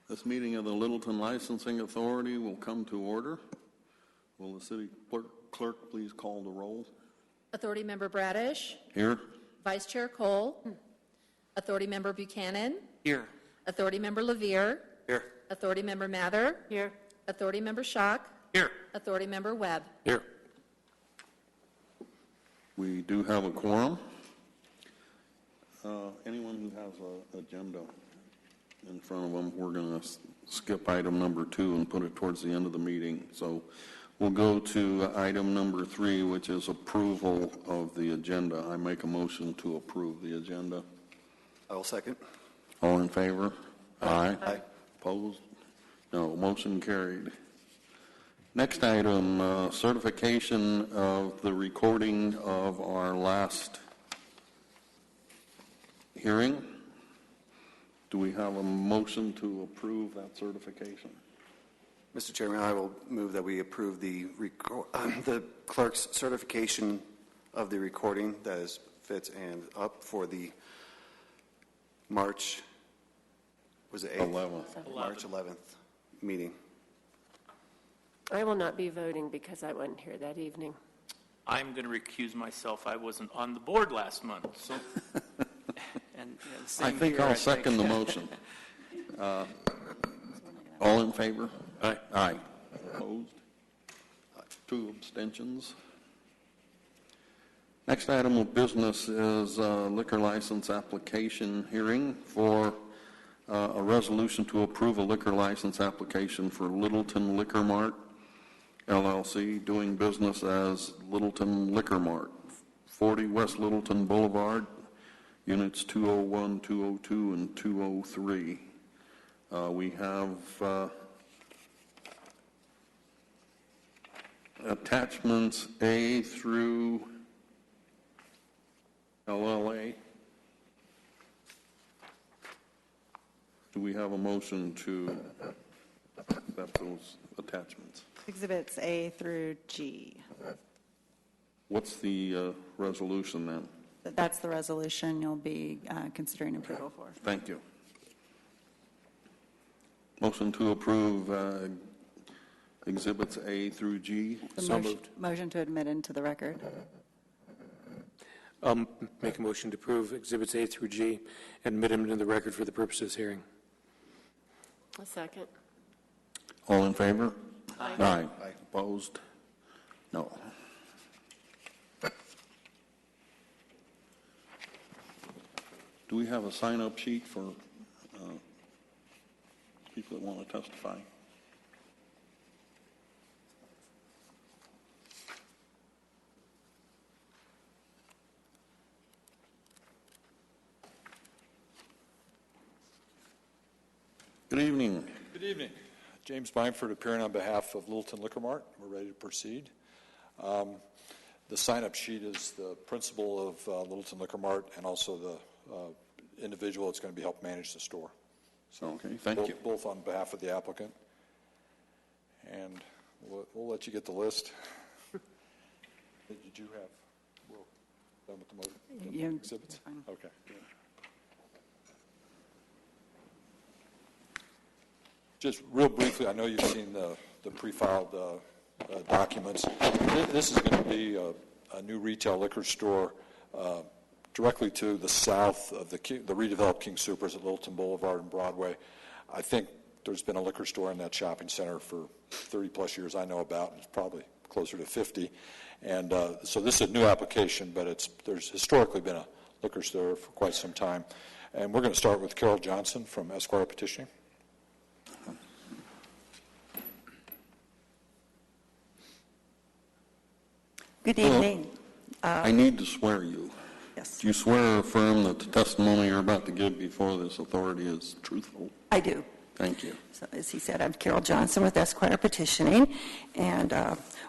This meeting of the Littleton Licensing Authority will come to order. Will the city clerk please call the roll? Authority Member Bradish. Here. Vice Chair Cole. Authority Member Buchanan. Here. Authority Member Levere. Here. Authority Member Mather. Here. Authority Member Schock. Here. Authority Member Webb. Here. We do have a quorum. Anyone who has an agenda in front of them, we're going to skip item number 2 and put it towards the end of the meeting. So we'll go to item number 3, which is approval of the agenda. I make a motion to approve the agenda. I will second. All in favor? Aye. Aye. Opposed? No. Motion carried. Next item, certification of the recording of our last hearing. Do we have a motion to approve that certification? Mr. Chairman, I will move that we approve the clerk's certification of the recording that is fit and up for the March, was it 8th? 11th. March 11th meeting. I will not be voting because I wasn't here that evening. I'm going to recuse myself. I wasn't on the board last month. So, I think I'll second the motion. All in favor? Aye. Aye. Opposed? 2 abstentions. Next item of business is liquor license application hearing for a resolution to approve a liquor license application for Littleton Liquor Mart, LLC, doing business as Littleton Liquor Mart, 40 West Littleton Boulevard, units 201, 202, and 203. We have attachments A through LLA. Do we have a motion to accept those attachments? Exhibits A through G. What's the resolution then? That's the resolution you'll be considering approval for. Thank you. Motion to approve exhibits A through G. So moved. Motion to admit into the record. Make a motion to approve exhibits A through G and admit them into the record for the purpose of this hearing. A second. All in favor? Aye. Aye. Opposed? No. Do we have a sign-up sheet for people that want to testify? Good evening. Good evening. James Bimeford appearing on behalf of Littleton Liquor Mart. We're ready to proceed. The sign-up sheet is the principal of Littleton Liquor Mart and also the individual that's going to be helping manage the store. So Okay, thank you. Both on behalf of the applicant. And we'll let you get the list. Did you have, well, done with the exhibits? Fine. Okay. Just real briefly, I know you've seen the pre-filed documents. This is going to be a new retail liquor store directly to the south of the redeveloped King Soopers at Littleton Boulevard and Broadway. I think there's been a liquor store in that shopping center for 30-plus years I know about. It's probably closer to 50. And so this is a new application, but there's historically been a liquor store for quite some time. And we're going to start with Carol Johnson from Esquire Petitioning. Good evening. I need to swear you. Yes, Do you swear or affirm that the testimony you're about to give before this authority is truthful? I do. Thank you. So, as he said, I'm Carol Johnson with Esquire Petitioning, and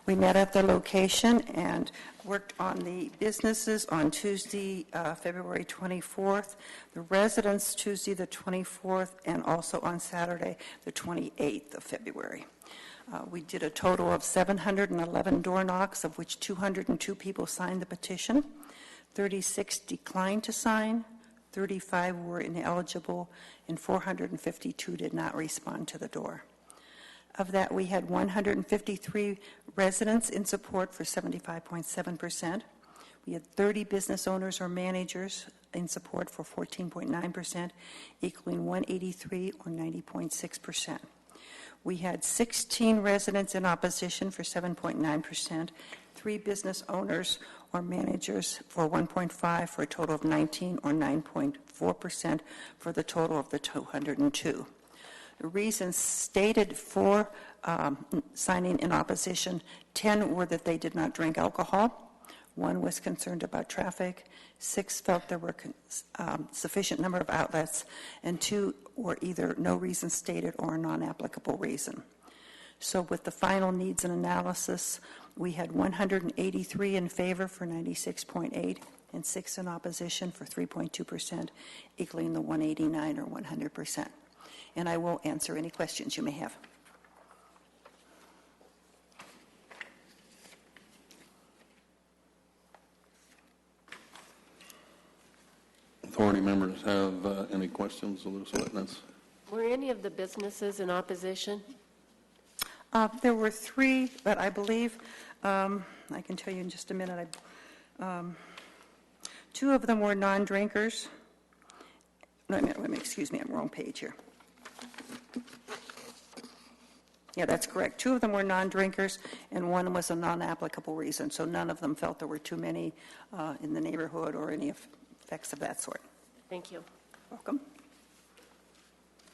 we met at the location and worked on the businesses on Tuesday, February 24th, the residents Tuesday the 24th, and also on Saturday the 28th of February. We did a total of 711 door knocks, of which 202 people signed the petition. 36 declined to sign, 35 were ineligible, and 452 did not respond to the door. Of that, we had 153 residents in support for 75.7%. We had 30 business owners or managers in support for 14.9%, equaling 183 or 90.6%. We had 16 residents in opposition for 7.9%, 3 business owners or managers for 1.5, for a total of 19 or 9.4% for the total of the 202. The reasons stated for signing in opposition, 10 were that they did not drink alcohol. 1 was concerned about traffic. 6 felt there were sufficient number of outlets, and 2 were either no reason stated or a non-applicable reason. So with the final needs and analysis, we had 183 in favor for 96.8 and 6 in opposition for 3.2%, equaling the 189 or 100%. And I will answer any questions you may have. Authority members have any questions of those witnesses? Were any of the businesses in opposition? There were 3, but I believe, I can tell you in just a minute, 2 of them were non-drinkers. Wait a minute, excuse me, I'm wrong page here. Yeah, that's correct. 2 of them were non-drinkers, and 1 was a non-applicable reason, so none of them felt there were too many in the neighborhood or any effects of that sort. Thank you. Welcome.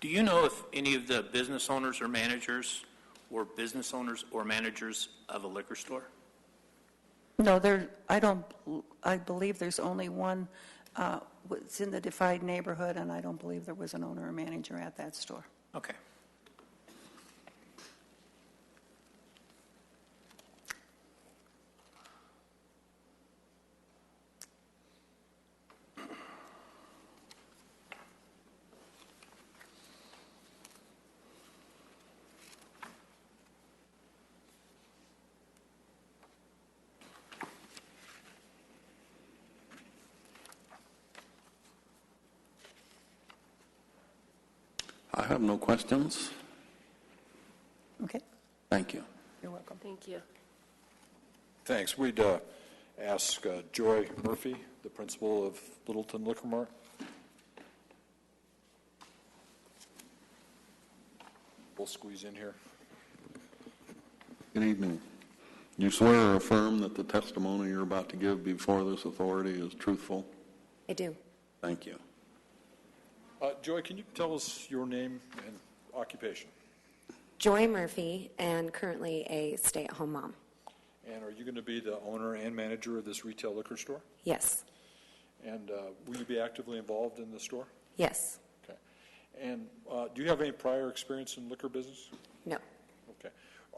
Do you know if any of the business owners or managers were business owners or managers of a liquor store? No, I believe there's only 1. It's in the Defied neighborhood, and I don't believe there was an owner or manager at that store. Okay. I have no questions. Okay, Thank you. you're welcome. Thank you. Thanks. We'd ask Joy Murphy, the principal of Littleton Liquor Mart. We'll squeeze in here. Good evening. You swear or affirm that the testimony you're about to give before this authority is truthful? I do. Thank you. Joy, can you tell us your name and occupation? Joy Murphy, and currently a stay-at-home mom. And are you going to be the owner and manager of this retail liquor store? Yes. And will you be actively involved in the store? Yes. Okay. And do you have any prior experience in liquor business? No. Okay.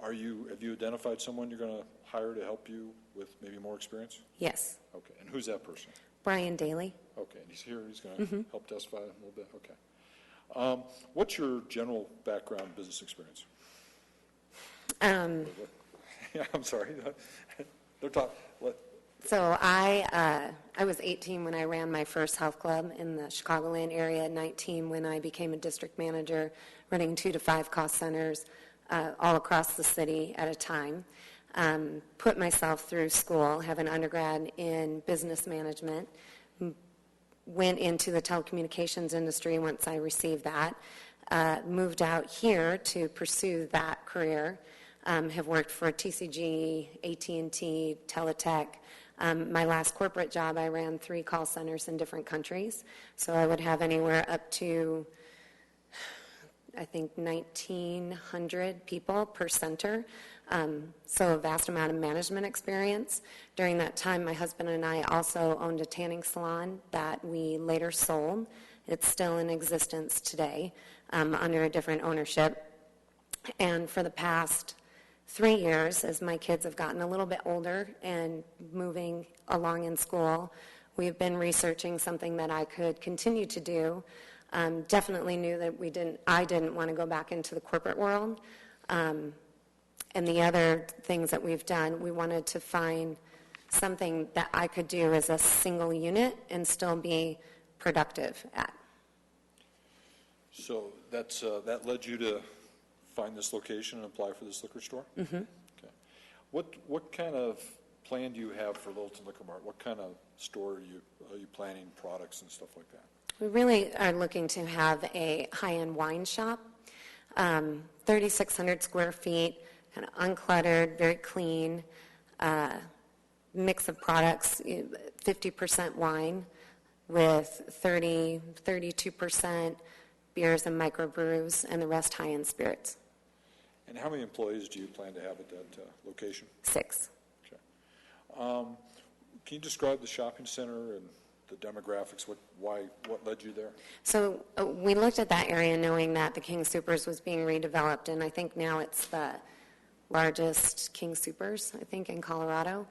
Have you identified someone you're going to hire to help you with maybe more experience? Yes. Okay. And who's that person? Brian Daly. Okay. And he's here. He's going to help testify a little bit. Okay. What's your general background business experience? Yeah, I'm sorry. They're talking. So I was 18 when I ran my first health club in the Chicagoland area, 19 when I became a district manager, running 2 to 5 cost centers all across the city at a time. Put myself through school, have an undergrad in business management, went into the telecommunications industry once I received that, moved out here to pursue that career, have worked for TCG, AT&T, Teletech. My last corporate job, I ran 3 call centers in different countries, so I would have anywhere up to, I think, 1,900 people per center, so a vast amount of management experience. During that time, my husband and I also owned a tanning salon that we later sold. It's still in existence today under a different ownership. And for the past 3 years, as my kids have gotten a little bit older and moving along in school, we've been researching something that I could continue to do. Definitely knew that I didn't want to go back into the corporate world. And the other things that we've done, we wanted to find something that I could do as a single unit and still be productive at. So that led you to find this location and apply for this liquor store? Mm-hmm. Okay. What kind of plan do you have for Littleton Liquor Mart? What kind of store are you planning, products and stuff like that? We really are looking to have a high-end wine shop, 3,600 square feet, kind of uncluttered, very clean, mix of products, 50% wine with 32% beers and microbrews, and the rest high-end spirits. And how many employees do you plan to have at that location? 6. Okay. Can you describe the shopping center and the demographics? What led you there? So we looked at that area knowing that the King Soopers was being redeveloped, and I think now it's the largest King Soopers, I think, in Colorado.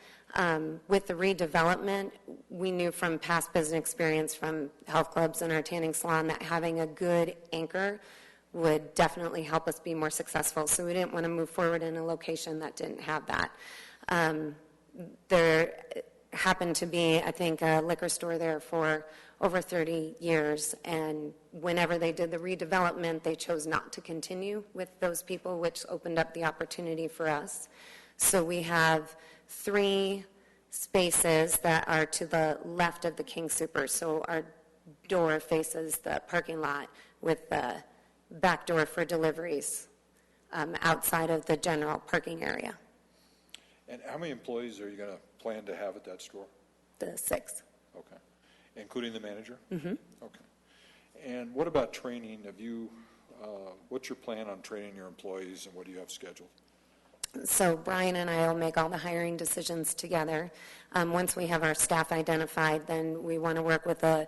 With the redevelopment, we knew from past business experience from health clubs and our tanning salon that having a good anchor would definitely help us be more successful. So we didn't want to move forward in a location that didn't have that. There happened to be, I think, a liquor store there for over 30 years, and whenever they did the redevelopment, they chose not to continue with those people, which opened up the opportunity for us. So we have 3 spaces that are to the left of the King Soopers. So our door faces the parking lot with the back door for deliveries outside of the general parking area. And how many employees are you going to plan to have at that store? The 6. Okay. Including the manager? Mm-hmm. Okay. And what about training? What's your plan on training your employees, and what do you have scheduled? So Brian and I will make all the hiring decisions together. Once we have our staff identified, then we want to work with a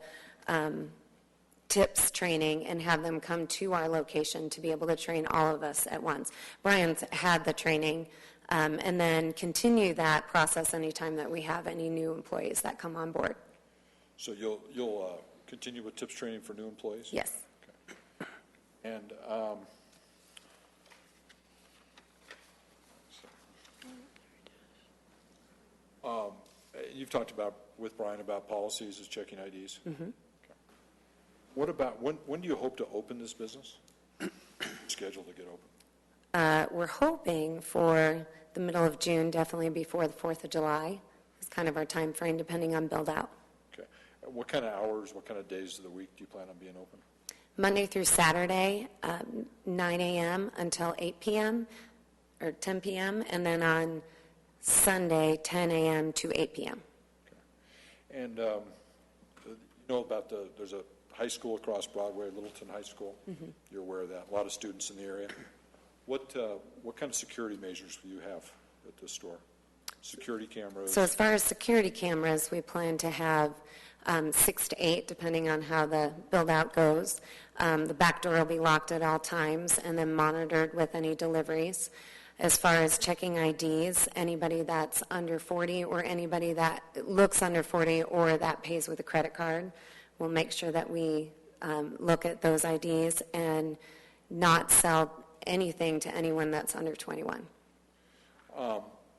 tips training and have them come to our location to be able to train all of us at once. Brian's had the training, and then continue that process anytime that we have any new employees that come on board. So you'll continue with tips training for new employees? Yes. Okay. And you've talked with Brian about policies as checking IDs? Mm-hmm. Okay. What about, when do you hope to open this business? Scheduled to get open? We're hoping for the middle of June, definitely before the 4th of July. It's kind of our time frame, depending on build out. Okay. What kind of hours, what kind of days of the week do you plan on being open? Monday through Saturday, 9 a.m. until 8 p.m. or 10 p.m., and then on Sunday, 10 a.m. to 8 p.m. Okay. And you know about there's a high school across Broadway, Littleton High School. Mm-hmm. You're aware of that. A lot of students in the area. What kind of security measures will you have at this store? Security cameras? So as far as security cameras, we plan to have 6 to 8, depending on how the build-out goes. The back door will be locked at all times and then monitored with any deliveries. As far as checking IDs, anybody that's under 40 or anybody that looks under 40 or that pays with a credit card, we'll make sure that we look at those IDs and not sell anything to anyone that's under 21.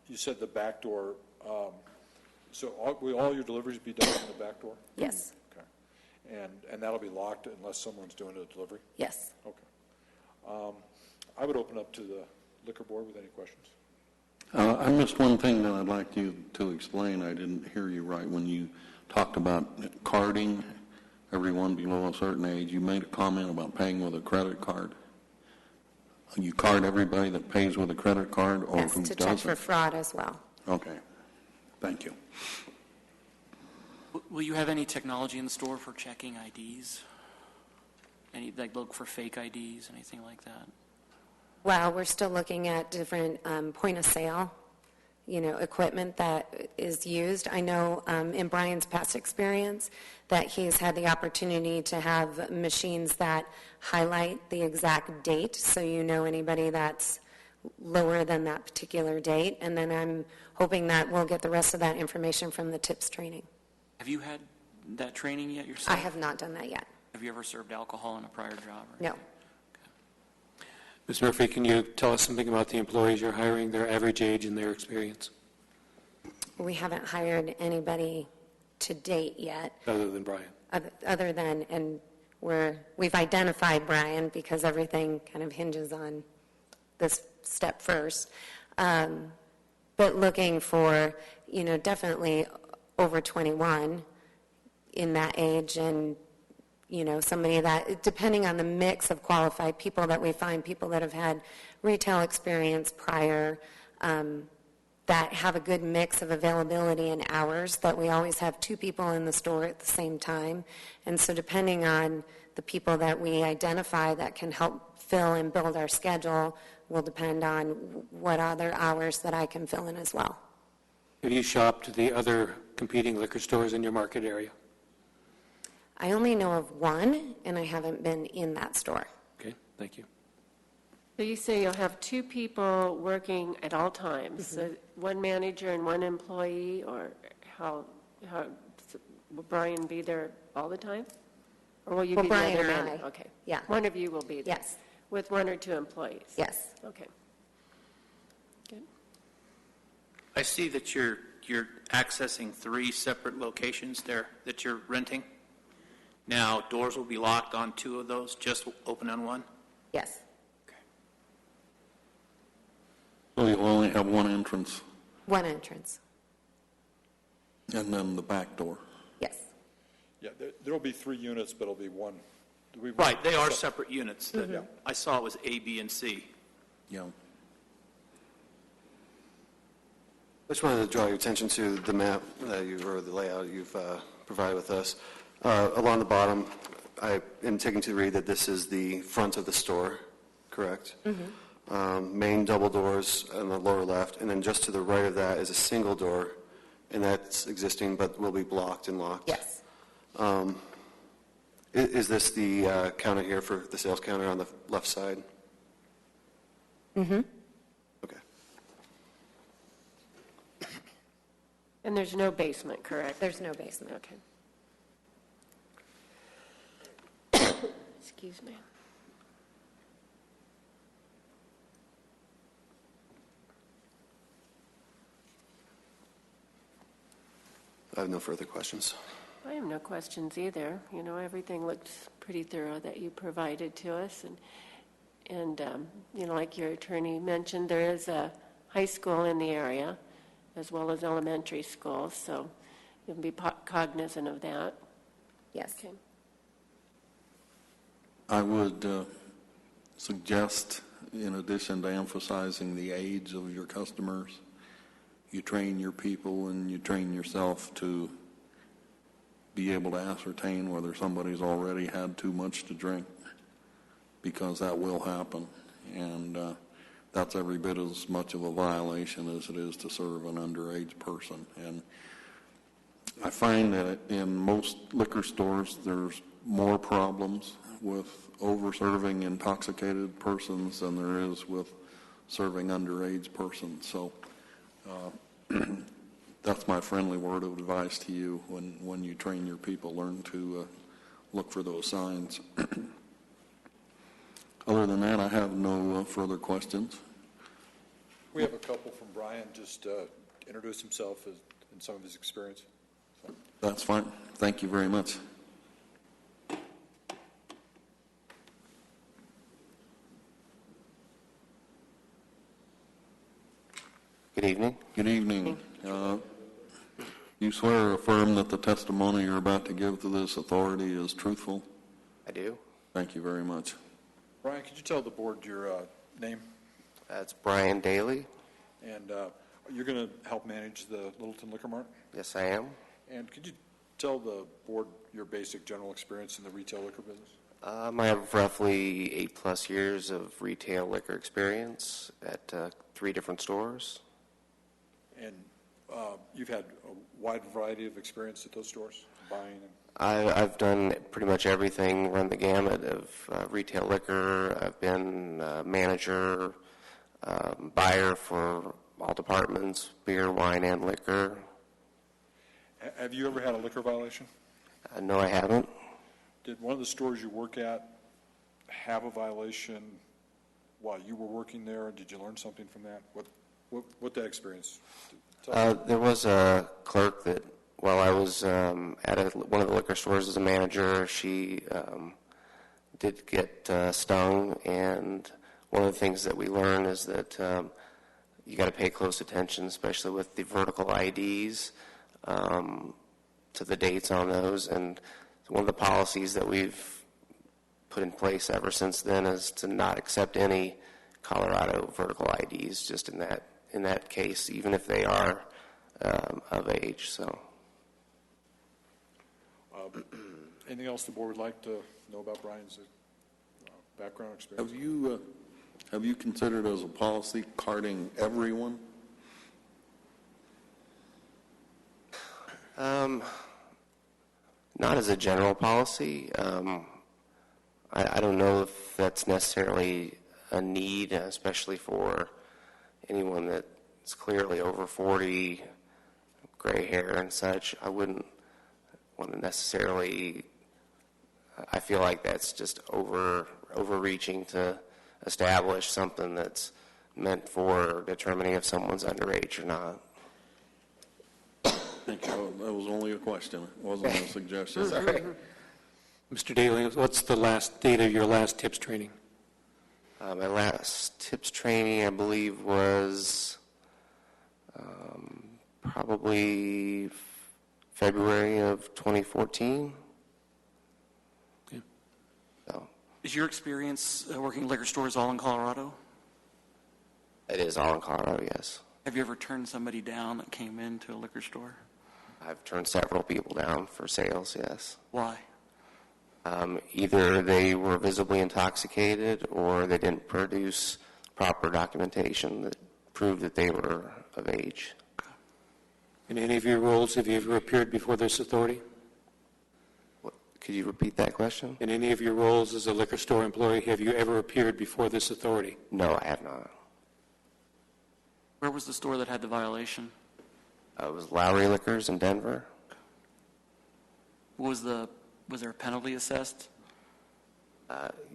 You said the back door. So will all your deliveries be done in the back door? Yes. Okay. And that'll be locked unless someone's doing a delivery? Yes. Okay. I would open up to the liquor board with any questions. I missed one thing that I'd like you to explain. I didn't hear you right when you talked about carding everyone below a certain age. You made a comment about paying with a credit card. You card everybody that pays with a credit card, or Yes, who to doesn't? check for fraud as well. Okay. Thank you. Will you have any technology in the store for checking IDs? Any, look for fake IDs, anything like that? Well, we're still looking at different point of sale, equipment that is used. I know in Brian's past experience that he's had the opportunity to have machines that highlight the exact date, so anybody that's lower than that particular date. And then I'm hoping that we'll get the rest of that information from the tips training. Have you had that training yet yourself? I have not done that yet. Have you ever served alcohol in a prior job? No. Ms. Murphy, can you tell us something about the employees you're hiring, their average age and their experience? We haven't hired anybody to date yet. Other than Brian? other than, and we've identified Brian because everything kind of hinges on this step first. But looking for, definitely over 21 in that age, and, somebody that, depending on the mix of qualified people that we find, people that have had retail experience prior, that have a good mix of availability and hours, that we always have 2 people in the store at the same time. And so depending on the people that we identify that can help fill and build our schedule will depend on what other hours that I can fill in as well. Have you shopped the other competing liquor stores in your market area? I only know of one, and I haven't been in that store. Okay, thank you. So you say you'll have 2 people working at all times, so one manager and one employee, or how will Brian be there all the time? Or will you Well, be Brian the other and manager? I. Okay. Yeah. One of you will be there? Yes. With 1 or 2 employees? Yes. Okay. Good. I see that you're accessing 3 separate locations there that you're renting. Now, doors will be locked on 2 of those, just open on 1? Yes. So you'll only have one entrance 1 entrance. and then the back door. Yes. Yeah, there'll be 3 units, but it'll be one. Right, they are separate units. Yeah. I saw it was A, B, and C. Yeah. I just wanted to draw your attention to the map or the layout you've provided with us. Along the bottom, I am taking to read that this is the front of the store, correct? Main double doors on the lower left, and then just to the right of that is a single door, and that's existing but will be blocked and locked. Yes. Is this the counter here for the sales counter on the left side? Mm-hmm. Okay. And there's no basement, correct? There's no basement. Okay. Excuse me. I have no further questions. I have no questions either. Everything looked pretty thorough that you provided to us. And like your attorney mentioned, there is a high school in the area as well as elementary schools, so you'll be cognizant of that. Yes. Okay. I would suggest, in addition to emphasizing the age of your customers, you train your people and you train yourself to be able to ascertain whether somebody's already had too much to drink, because that will happen. And that's every bit as much of a violation as it is to serve an underage person. And I find that in most liquor stores, there's more problems with over-serving intoxicated persons than there is with serving underage persons. So that's my friendly word of advice to you when you train your people. Learn to look for those signs. Other than that, I have no further questions. We have a couple from Brian, just introduce himself and some of his experience. That's fine. Thank you very much. Good evening. Good evening. You swear or affirm that the testimony you're about to give to this authority is truthful? I do. Thank you very much. Brian, could you tell the board your name? That's Brian Daly. And you're going to help manage the Littleton Liquor Mart? Yes, I am. And could you tell the board your basic general experience in the retail liquor business? I have roughly 8+ years of retail liquor experience at 3 different stores. And you've had a wide variety of experience at those stores, buying and... I've done pretty much everything, run the gamut of retail liquor. I've been manager, buyer for all departments, beer, wine, and liquor. Have you ever had a liquor violation? No, I haven't. Did one of the stores you work at have a violation while you were working there? Did you learn something from that? What that experience? There was a clerk that while I was at one of the liquor stores as a manager, she did get stung, and one of the things that we learned is that you got to pay close attention, especially with the vertical IDs, to the dates on those. And one of the policies that we've put in place ever since then is to not accept any Colorado vertical IDs, just in that case, even if they are of age. So, Anything else the board would like to know about Brian's background experience? Have you considered as a policy carding everyone? Not as a general policy. I don't know if that's necessarily a need, especially for anyone that's clearly over 40, gray hair and such. I wouldn't want to necessarily, I feel like that's just overreaching to establish something that's meant for determining if someone's underage or not. Thank you. That was only a question. It wasn't a suggestion. Sorry. Mr. Daly, what's the last date of your last tips training? My last tips training, I believe, was probably February of 2014. Okay. So Is your experience working liquor stores all in Colorado? it is all in Colorado, yes. Have you ever turned somebody down that came into a liquor store? I've turned several people down for sales, yes. Why? Either they were visibly intoxicated or they didn't produce proper documentation that proved that they were of age. In any of your roles, have you ever appeared before this authority? Could you repeat that question? In any of your roles as a liquor store employee, have you ever appeared before this authority? No, I have not. Where was the store that had the violation? It was Lowry Liquors in Denver. Was there a penalty assessed?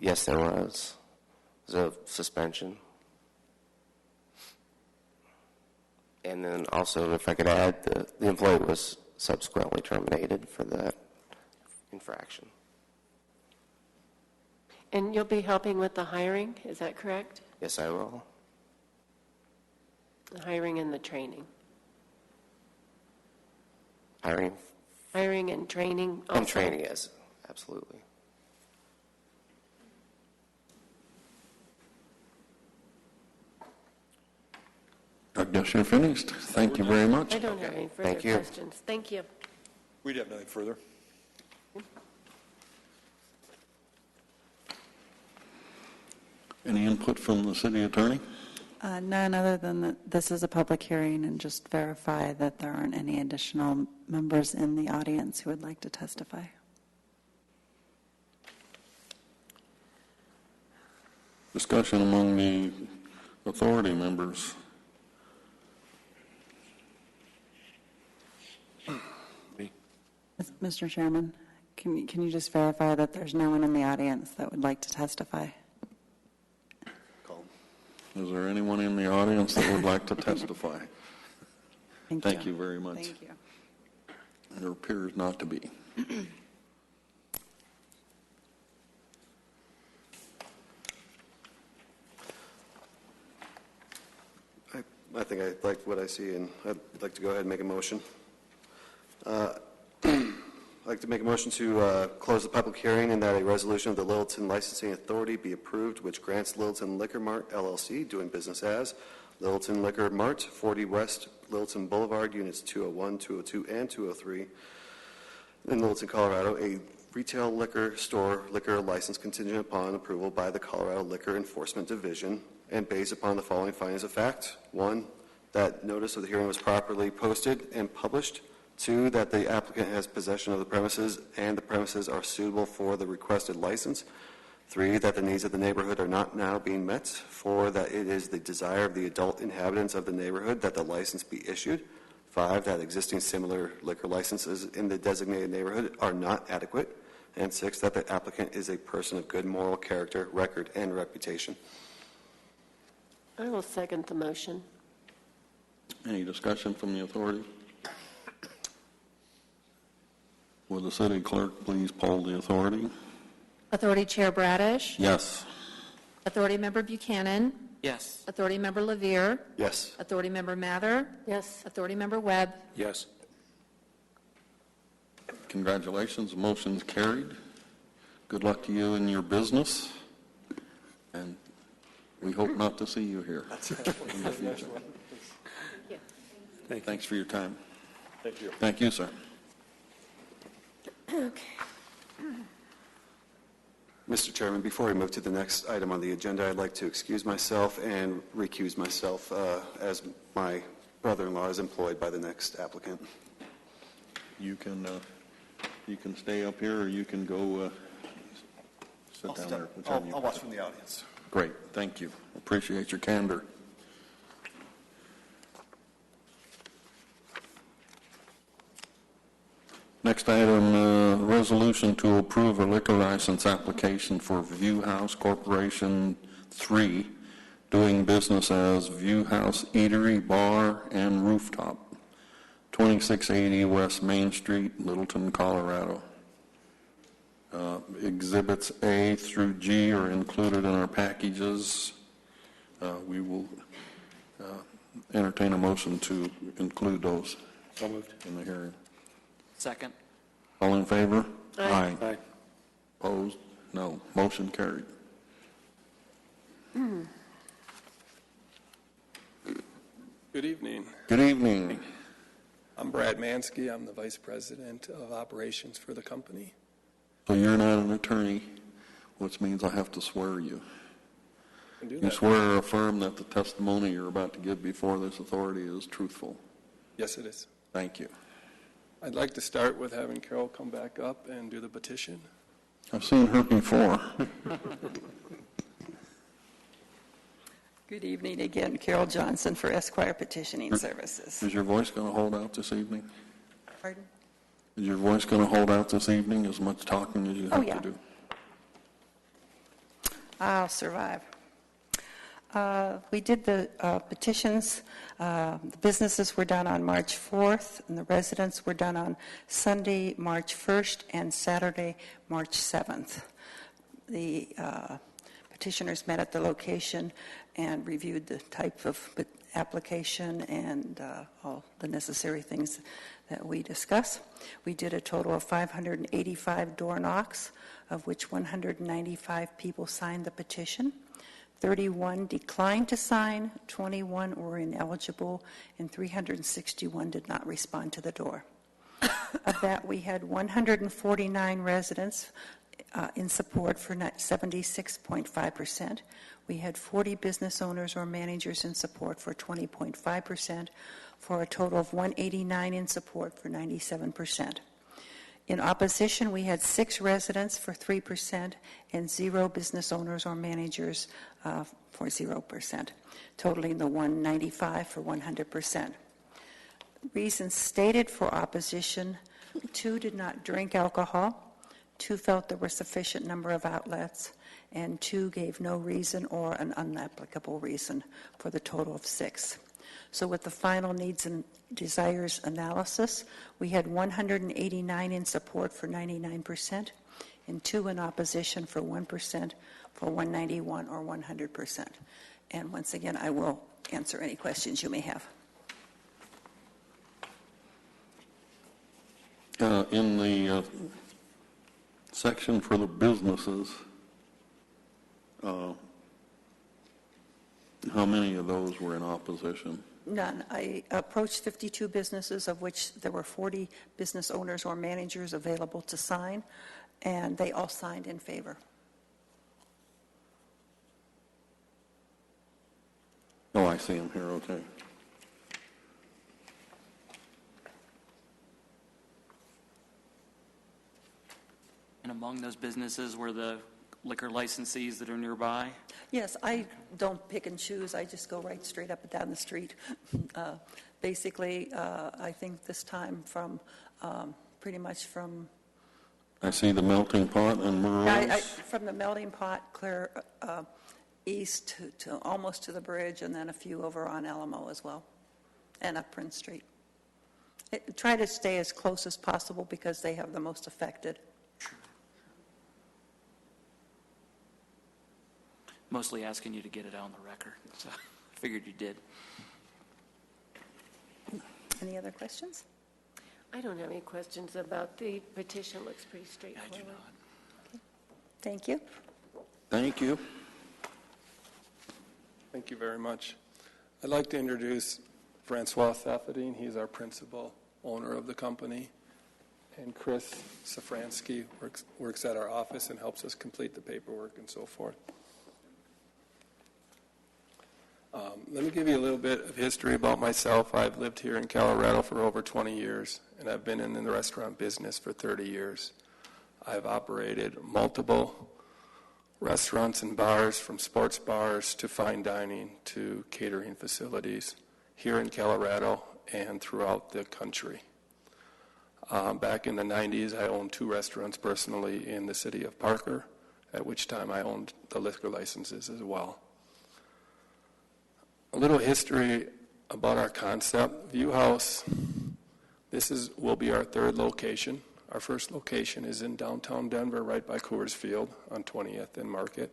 Yes, there was. It was a suspension. And then also, if I could add, the employee was subsequently terminated for that infraction. And you'll be helping with the hiring, is that correct? Yes, I will. The hiring and the training. Hiring Hiring and training also? and training, yes, absolutely. I guess you're finished. Thank you very much. I don't have any further Thank you. questions. Thank you. We'd have nothing further. Any input from the city attorney? None other than that this is a public hearing, and just verify that there aren't any additional members in the audience who would like to testify. Discussion among the authority members. Mr. Chairman, can you just verify that there's no one in the audience that would like to testify? Is there anyone in the audience that would like to testify? Thank you very much. Thank you. There appears not to be. I think I like what I see, and I'd like to go ahead and make a motion. I'd like to make a motion to close the public hearing and that a resolution of the Littleton Licensing Authority be approved, which grants Littleton Liquor Mart LLC, doing business as Littleton Liquor Mart, 40 West Littleton Boulevard, Units 201, 202, and 203, in Littleton, Colorado, a retail liquor store liquor license contingent upon approval by the Colorado Liquor Enforcement Division and based upon the following findings of fact. 1, that notice of the hearing was properly posted and published. 2, that the applicant has possession of the premises and the premises are suitable for the requested license. 3, that the needs of the neighborhood are not now being met. 4, that it is the desire of the adult inhabitants of the neighborhood that the license be issued. 5, that existing similar liquor licenses in the designated neighborhood are not adequate. And 6, that the applicant is a person of good moral character, record, and reputation. I will second the motion. Any discussion from the authority? Will the city clerk please poll the authority? Authority Chair Bradish. Yes. Authority Member Buchanan. Yes. Authority Member Levere. Yes. Authority Member Mather. Yes. Authority Member Webb. Yes. Congratulations, the motion's carried. Good luck to you in your business, and we hope not to see you here in the future. Thanks for your time. Thank you. Thank you, sir. Okay. Mr. Chairman, before we move to the next item on the agenda, I'd like to excuse myself and recuse myself as my brother-in-law is employed by the next applicant. You can stay up here, or you can go sit down there. Whichever you I'll watch from the audience. Great, thank you. Appreciate your candor. Next item, resolution to approve a liquor license application for View House Corporation 3, doing business as View House Eatery, Bar, and Rooftop, 2680 West Main Street, Littleton, Colorado. Exhibits A through G are included in our packages. We will entertain a motion to include those So moved. in the hearing. Second. All in favor? Aye. Aye. Opposed? No. Motion carried. Good evening. Good evening. I'm Brad Mansky. I'm the Vice President of Operations for the company. So you're not an attorney, which means I have to swear you. I can do You that. swear or affirm that the testimony you're about to give before this authority is truthful. Yes, it is. Thank you. I'd like to start with having Carol come back up and do the petition. I've seen her before. Good evening again, Carol Johnson for Esquire Petitioning Services. Is your voice going to hold out this evening? Pardon? Is your voice going to hold out this evening, as much talking as you have yeah. to do? I'll survive. We did the petitions. The businesses were done on March 4th, and the residents were done on Sunday, March 1st, and Saturday, March 7th. The petitioners met at the location and reviewed the type of application and all the necessary things that we discuss. We did a total of 585 door knocks, of which 195 people signed the petition. 31 declined to sign, 21 were ineligible, and 361 did not respond to the door. Of that, we had 149 residents in support for 76.5%. We had 40 business owners or managers in support for 20.5%, for a total of 189 in support for 97%. In opposition, we had 6 residents for 3% and 0 business owners or managers for 0%, totaling the 195 for 100%. Reasons stated for opposition: 2 did not drink alcohol, 2 felt there were sufficient number of outlets, and 2 gave no reason or an unapplicable reason, for the total of 6. So with the final needs and desires analysis, we had 189 in support for 99% and 2 in opposition for 1%, for 191 or 100%. And once again, I will answer any questions you may have. In the section for the businesses, how many of those were in opposition? None. I approached 52 businesses, of which there were 40 business owners or managers available to sign, and they all signed in favor. Oh, I see them here, okay. And among those businesses were the liquor licensees that are nearby? Yes, I don't pick and choose. I just go right straight up and down the street. Basically, I think this time from pretty much from... I see the Melting Pot and Murray's. From the Melting Pot, clear east to almost to the bridge, and then a few over on Alamo as well, and up Prince Street. Try to stay as close as possible because they have the most affected. Mostly asking you to get it on the record, so I figured you did. Any other questions? I don't have any questions about the petition. Looks pretty straightforward. I do not. Thank you. Thank you. Thank you very much. I'd like to introduce Francois Safadine. He's our principal owner of the company. And Chris Safransky works at our office and helps us complete the paperwork and so forth. Let me give you a little bit of history about myself. I've lived here in Colorado for over 20 years, and I've been in the restaurant business for 30 years. I've operated multiple restaurants and bars, from sports bars to fine dining to catering facilities here in Colorado and throughout the country. Back in the 90s, I owned 2 restaurants personally in the city of Parker, at which time I owned the liquor licenses as well. A little history about our concept. View House, will be our 3rd location. Our first location is in downtown Denver, right by Coors Field on 20th and Market.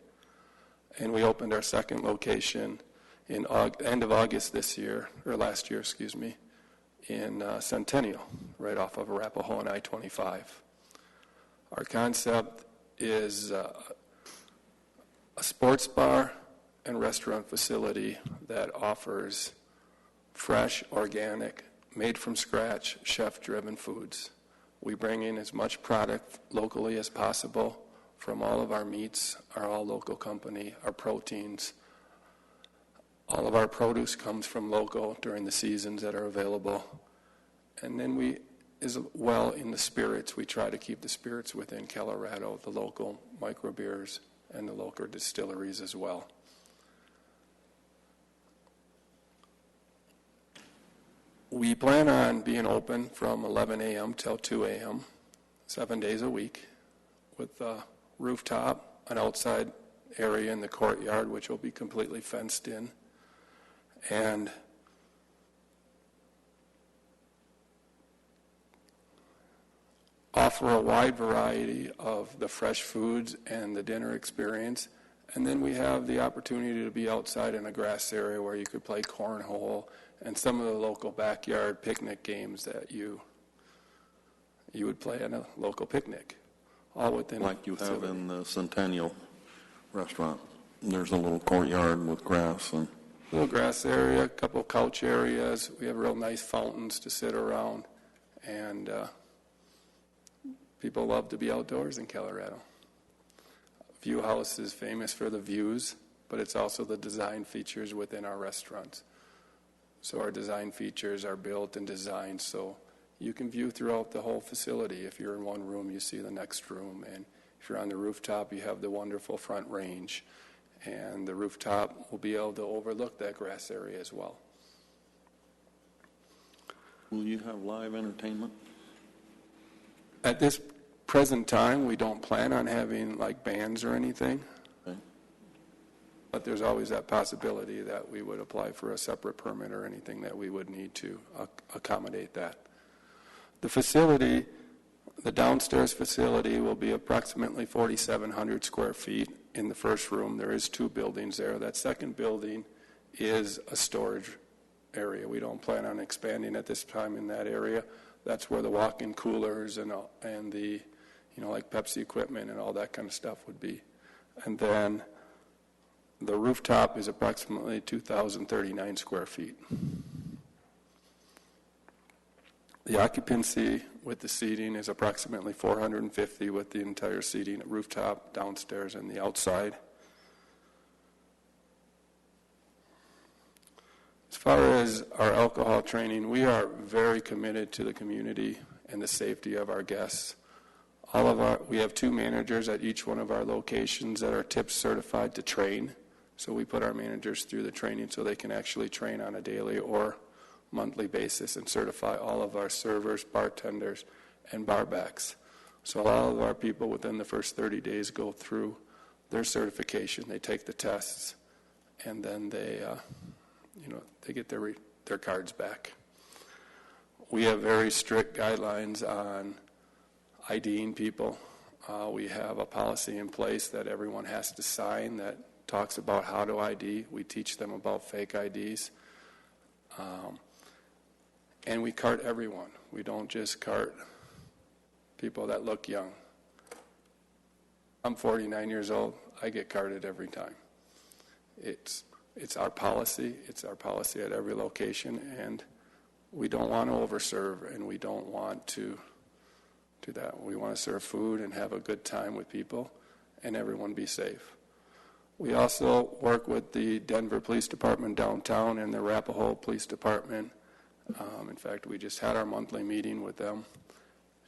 And we opened our 2nd location in end of August last year, in Centennial, right off of Arapahoe and I-25. Our concept is a sports bar and restaurant facility that offers fresh, organic, made-from-scratch, chef-driven foods. We bring in as much product locally as possible from all of our meats, our all-local company, our proteins. All of our produce comes from local during the seasons that are available. And then as well in the spirits, we try to keep the spirits within Colorado, the local microbeers and the local distilleries as well. We plan on being open from 11 a.m. till 2 a.m., 7 days a week, with a rooftop, an outside area in the courtyard, which will be completely fenced in, and offer a wide variety of the fresh foods and the dinner experience. And then we have the opportunity to be outside in a grass area where you could play cornhole and some of the local backyard picnic games that you would play at a local picnic, all within Like you have facility. in the Centennial restaurant. There's a little courtyard with grass and Little grass area, a couple of couch areas. We have real nice fountains to sit around, and people love to be outdoors in Colorado. View House is famous for the views, but it's also the design features within our restaurants. So our design features are built and designed so you can view throughout the whole facility. If you're in one room, you see the next room. And if you're on the rooftop, you have the wonderful front range. And the rooftop will be able to overlook that grass area as well. will you have live entertainment? At this present time, we don't plan on having like bands or anything. Okay. But there's always that possibility that we would apply for a separate permit or anything that we would need to accommodate that. The facility, the downstairs facility, will be approximately 4,700 square feet. In the first room, there is 2 buildings there. That second building is a storage area. We don't plan on expanding at this time in that area. That's where the walk-in coolers and the, like Pepsi equipment and all that kind of stuff would be. And then the rooftop is approximately 2,039 square feet. The occupancy with the seating is approximately 450 with the entire seating at rooftop, downstairs, and the outside. As far as our alcohol training, we are very committed to the community and the safety of our guests. We have 2 managers at each one of our locations that are TIPS certified to train. So we put our managers through the training so they can actually train on a daily or monthly basis and certify all of our servers, bartenders, and barbacks. So all of our people within the first 30 days go through their certification. They take the tests, and then they get their cards back. We have very strict guidelines on IDing people. We have a policy in place that everyone has to sign that talks about how to ID. We teach them about fake IDs. And we cart everyone. We don't just cart people that look young. I'm 49 years old. I get carted every time. It's our policy. It's our policy at every location, and we don't want to overserve, and we don't want to do that. We want to serve food and have a good time with people, and everyone be safe. We also work with the Denver Police Department downtown and the Arapahoe Police Department. In fact, we just had our monthly meeting with them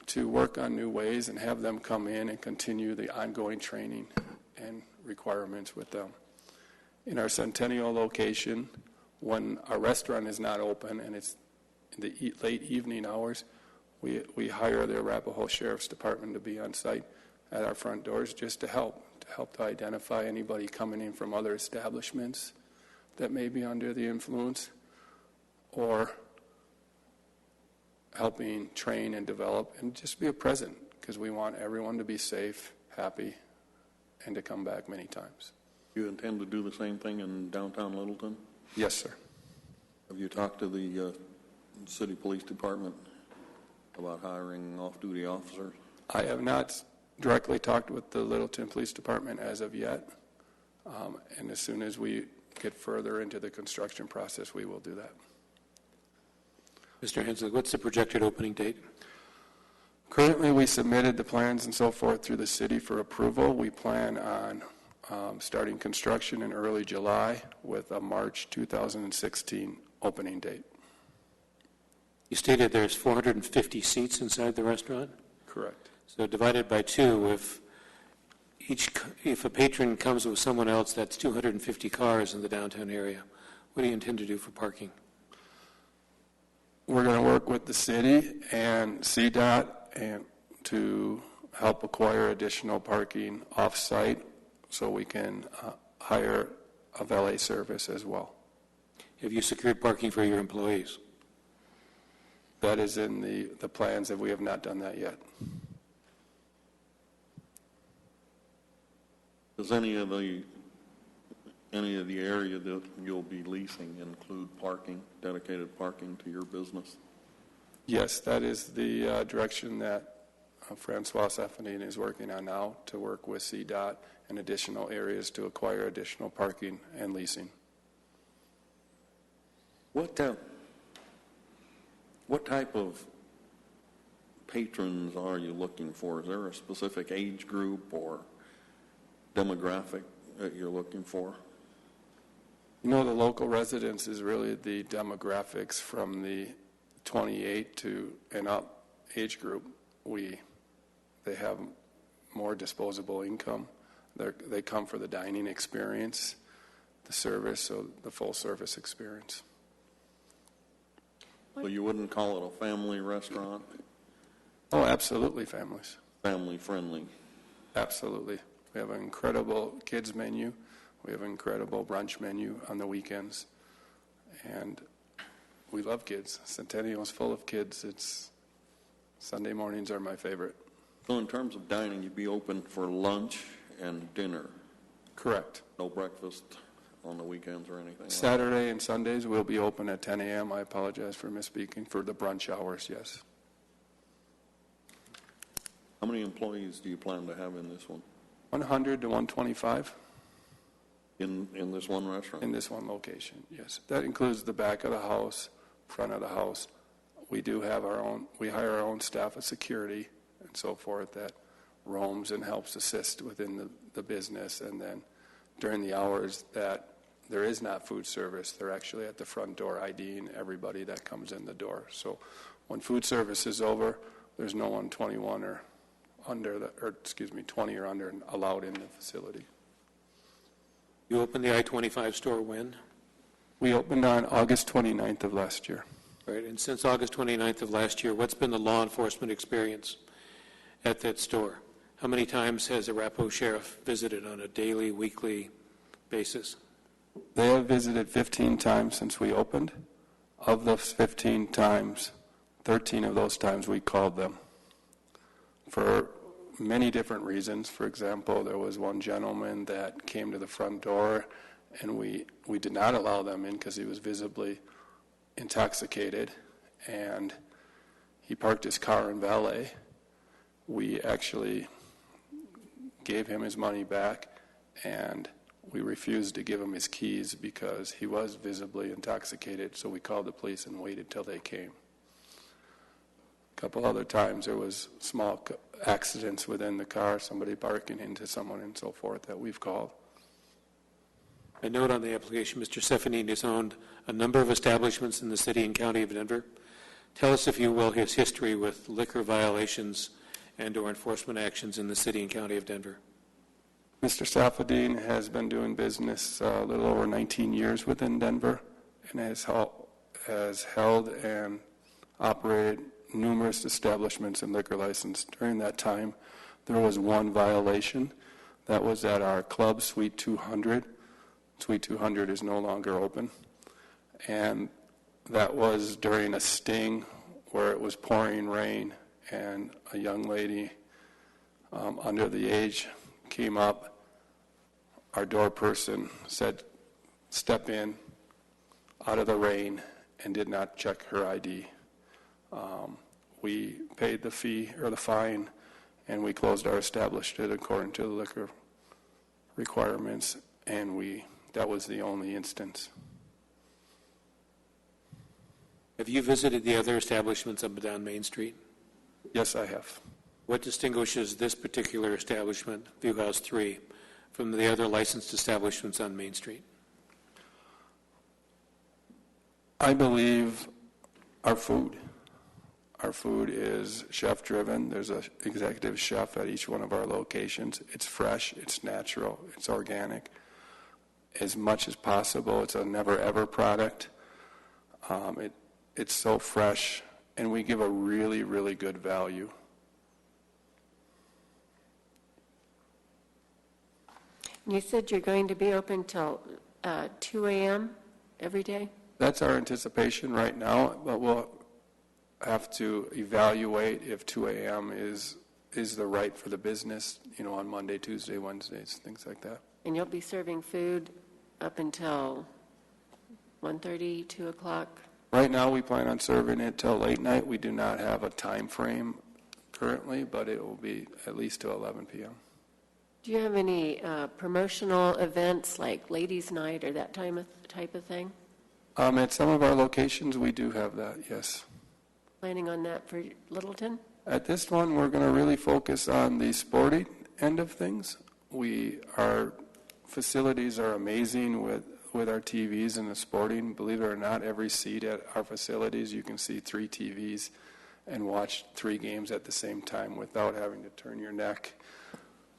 to work on new ways and have them come in and continue the ongoing training and requirements with them. In our Centennial location, when our restaurant is not open and it's in the late evening hours, we hire the Arapahoe Sheriff's Department to be on site at our front doors just to help to identify anybody coming in from other establishments that may be under the influence, or helping train and develop and just be a present, because we want everyone to be safe, happy, and to come back many times. You intend to do the same thing in downtown Littleton? Yes, sir. Have you talked to the city police department about hiring off-duty officers? I have not directly talked with the Littleton Police Department as of yet, and as soon as we get further into the construction process, we will do that. Mr. Hensley, what's the projected opening date? Currently, we submitted the plans and so forth through the city for approval. We plan on starting construction in early July with a March 2016 opening date. You stated there's 450 seats inside the restaurant? Correct. So divided by 2, if a patron comes with someone else, that's 250 cars in the downtown area. What do you intend to do for parking? We're going to work with the city and CDOT and to help acquire additional parking off-site so we can hire a valet service as well. Have you secured parking for your employees? That is in the plans, and we have not done that yet. Does any of the area that you'll be leasing include parking, dedicated parking to your business? Yes, that is the direction that Francois Saffanine is working on now, to work with CDOT and additional areas to acquire additional parking and leasing. What type of patrons are you looking for? Is there a specific age group or demographic that you're looking for? You know, the local residents is really the demographics from the 28 to and up age group. They have more disposable income. They come for the dining experience, the service, so the full service experience. So you wouldn't call it a family restaurant? Oh, absolutely, families. Family friendly? Absolutely. We have an incredible kids menu. We have an incredible brunch menu on the weekends. And we love kids. Centennial is full of kids. Sunday mornings are my favorite. So in terms of dining, you'd be open for lunch and dinner? Correct. No breakfast on the weekends or anything? Saturday and Sundays we'll be open at 10 a.m. I apologize for misspeaking. For the brunch hours, yes. How many employees do you plan to have in this one? 100 to 125. In this one restaurant? In this one location, yes. That includes the back of the house, front of the house. We hire our own staff of security and so forth that roams and helps assist within the business. And then during the hours that there is not food service, they're actually at the front door IDing everybody that comes in the door. So when food service is over, there's no one 21 or under, 20 or under allowed in the facility. You opened the I-25 store when? We opened on August 29th of last year. Right, and since August 29th of last year, what's been the law enforcement experience at that store? How many times has the Arapahoe Sheriff visited on a daily, weekly basis? They have visited 15 times since we opened. Of those 15 times, 13 of those times we called them for many different reasons. For example, there was one gentleman that came to the front door, and we did not allow them in because he was visibly intoxicated, and he parked his car in valet. We actually gave him his money back, and we refused to give him his keys because he was visibly intoxicated, so we called the police and waited till they came. A couple other times there was small accidents within the car, somebody barking into someone and so forth, that we've called. A note on the application, Mr. Stefanini has owned a number of establishments in the city and county of Denver. Tell us, if you will, his history with liquor violations and or enforcement actions in the city and county of Denver. Mr. Safadine has been doing business a little over 19 years within Denver and has held and operated numerous establishments and liquor license. During that time, there was one violation. That was at our club, Suite 200. Suite 200 is no longer open. And that was during a sting where it was pouring rain, and a young lady under the age came up. Our door person said, "Step in out of the rain," and did not check her ID. We paid the fee or the fine, and we closed our establishment according to the liquor requirements, and that was the only instance. Have you visited the other establishments up and down Main Street? Yes, I have. What distinguishes this particular establishment, View House 3, from the other licensed establishments on Main Street? I believe our food. Our food is chef-driven. There's an executive chef at each one of our locations. It's fresh, it's natural, it's organic. As much as possible, it's a never-ever product. It's so fresh, and we give a really, really good value. You said you're going to be open till 2 a.m. every day? That's our anticipation right now, but we'll have to evaluate if 2 a.m. is the right for the business, on Monday, Tuesday, Wednesdays, things like that. And you'll be serving food up until 1:30, 2 o'clock? Right now, we plan on serving it till late night. We do not have a time frame currently, but it will be at least till 11 p.m. Do you have any promotional events like ladies' night or that type of thing? At some of our locations, we do have that, yes. Planning on that for Littleton? At this one, we're going to really focus on the sporting end of things. Our facilities are amazing with our TVs and the sporting. Believe it or not, every seat at our facilities, you can see 3 TVs and watch 3 games at the same time without having to turn your neck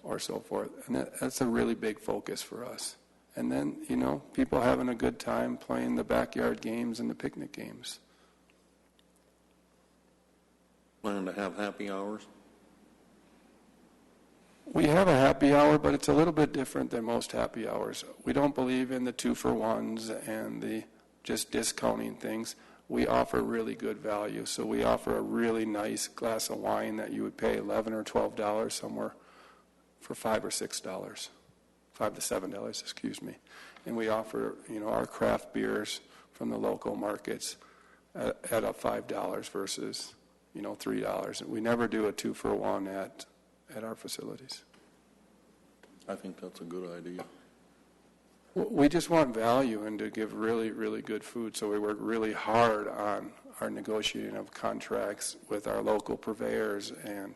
or so forth. And that's a really big focus for us. And then, people having a good time playing the backyard games and the picnic games. Planning to have happy hours? We have a happy hour, but it's a little bit different than most happy hours. We don't believe in the 2-for-1s and the just discounting things. We offer really good value. So we offer a really nice glass of wine that you would pay $11 or $12 somewhere for $5 or $6, $5 to $7, excuse me. And we offer, our craft beers from the local markets at a $5 versus, $3. We never do a 2-for-1 at our facilities. I think that's a good idea. We just want value and to give really, really good food, so we work really hard on our negotiating of contracts with our local purveyors, and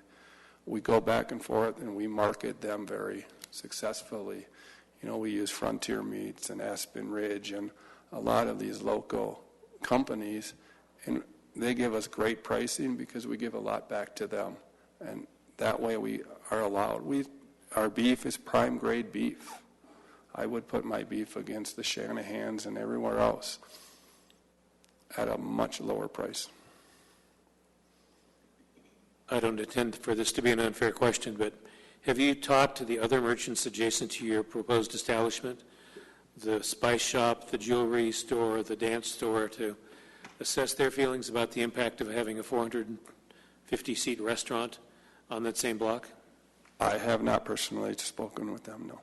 we go back and forth and we market them very successfully. We use Frontier Meats and Aspen Ridge and a lot of these local companies, and they give us great pricing because we give a lot back to them. And that way we are allowed. Our beef is prime grade beef. I would put my beef against the Shanahans and everywhere else at a much lower price. I don't intend for this to be an unfair question, but have you talked to the other merchants adjacent to your proposed establishment, the spice shop, the jewelry store, the dance store, to assess their feelings about the impact of having a 450-seat restaurant on that same block? I have not personally spoken with them, no.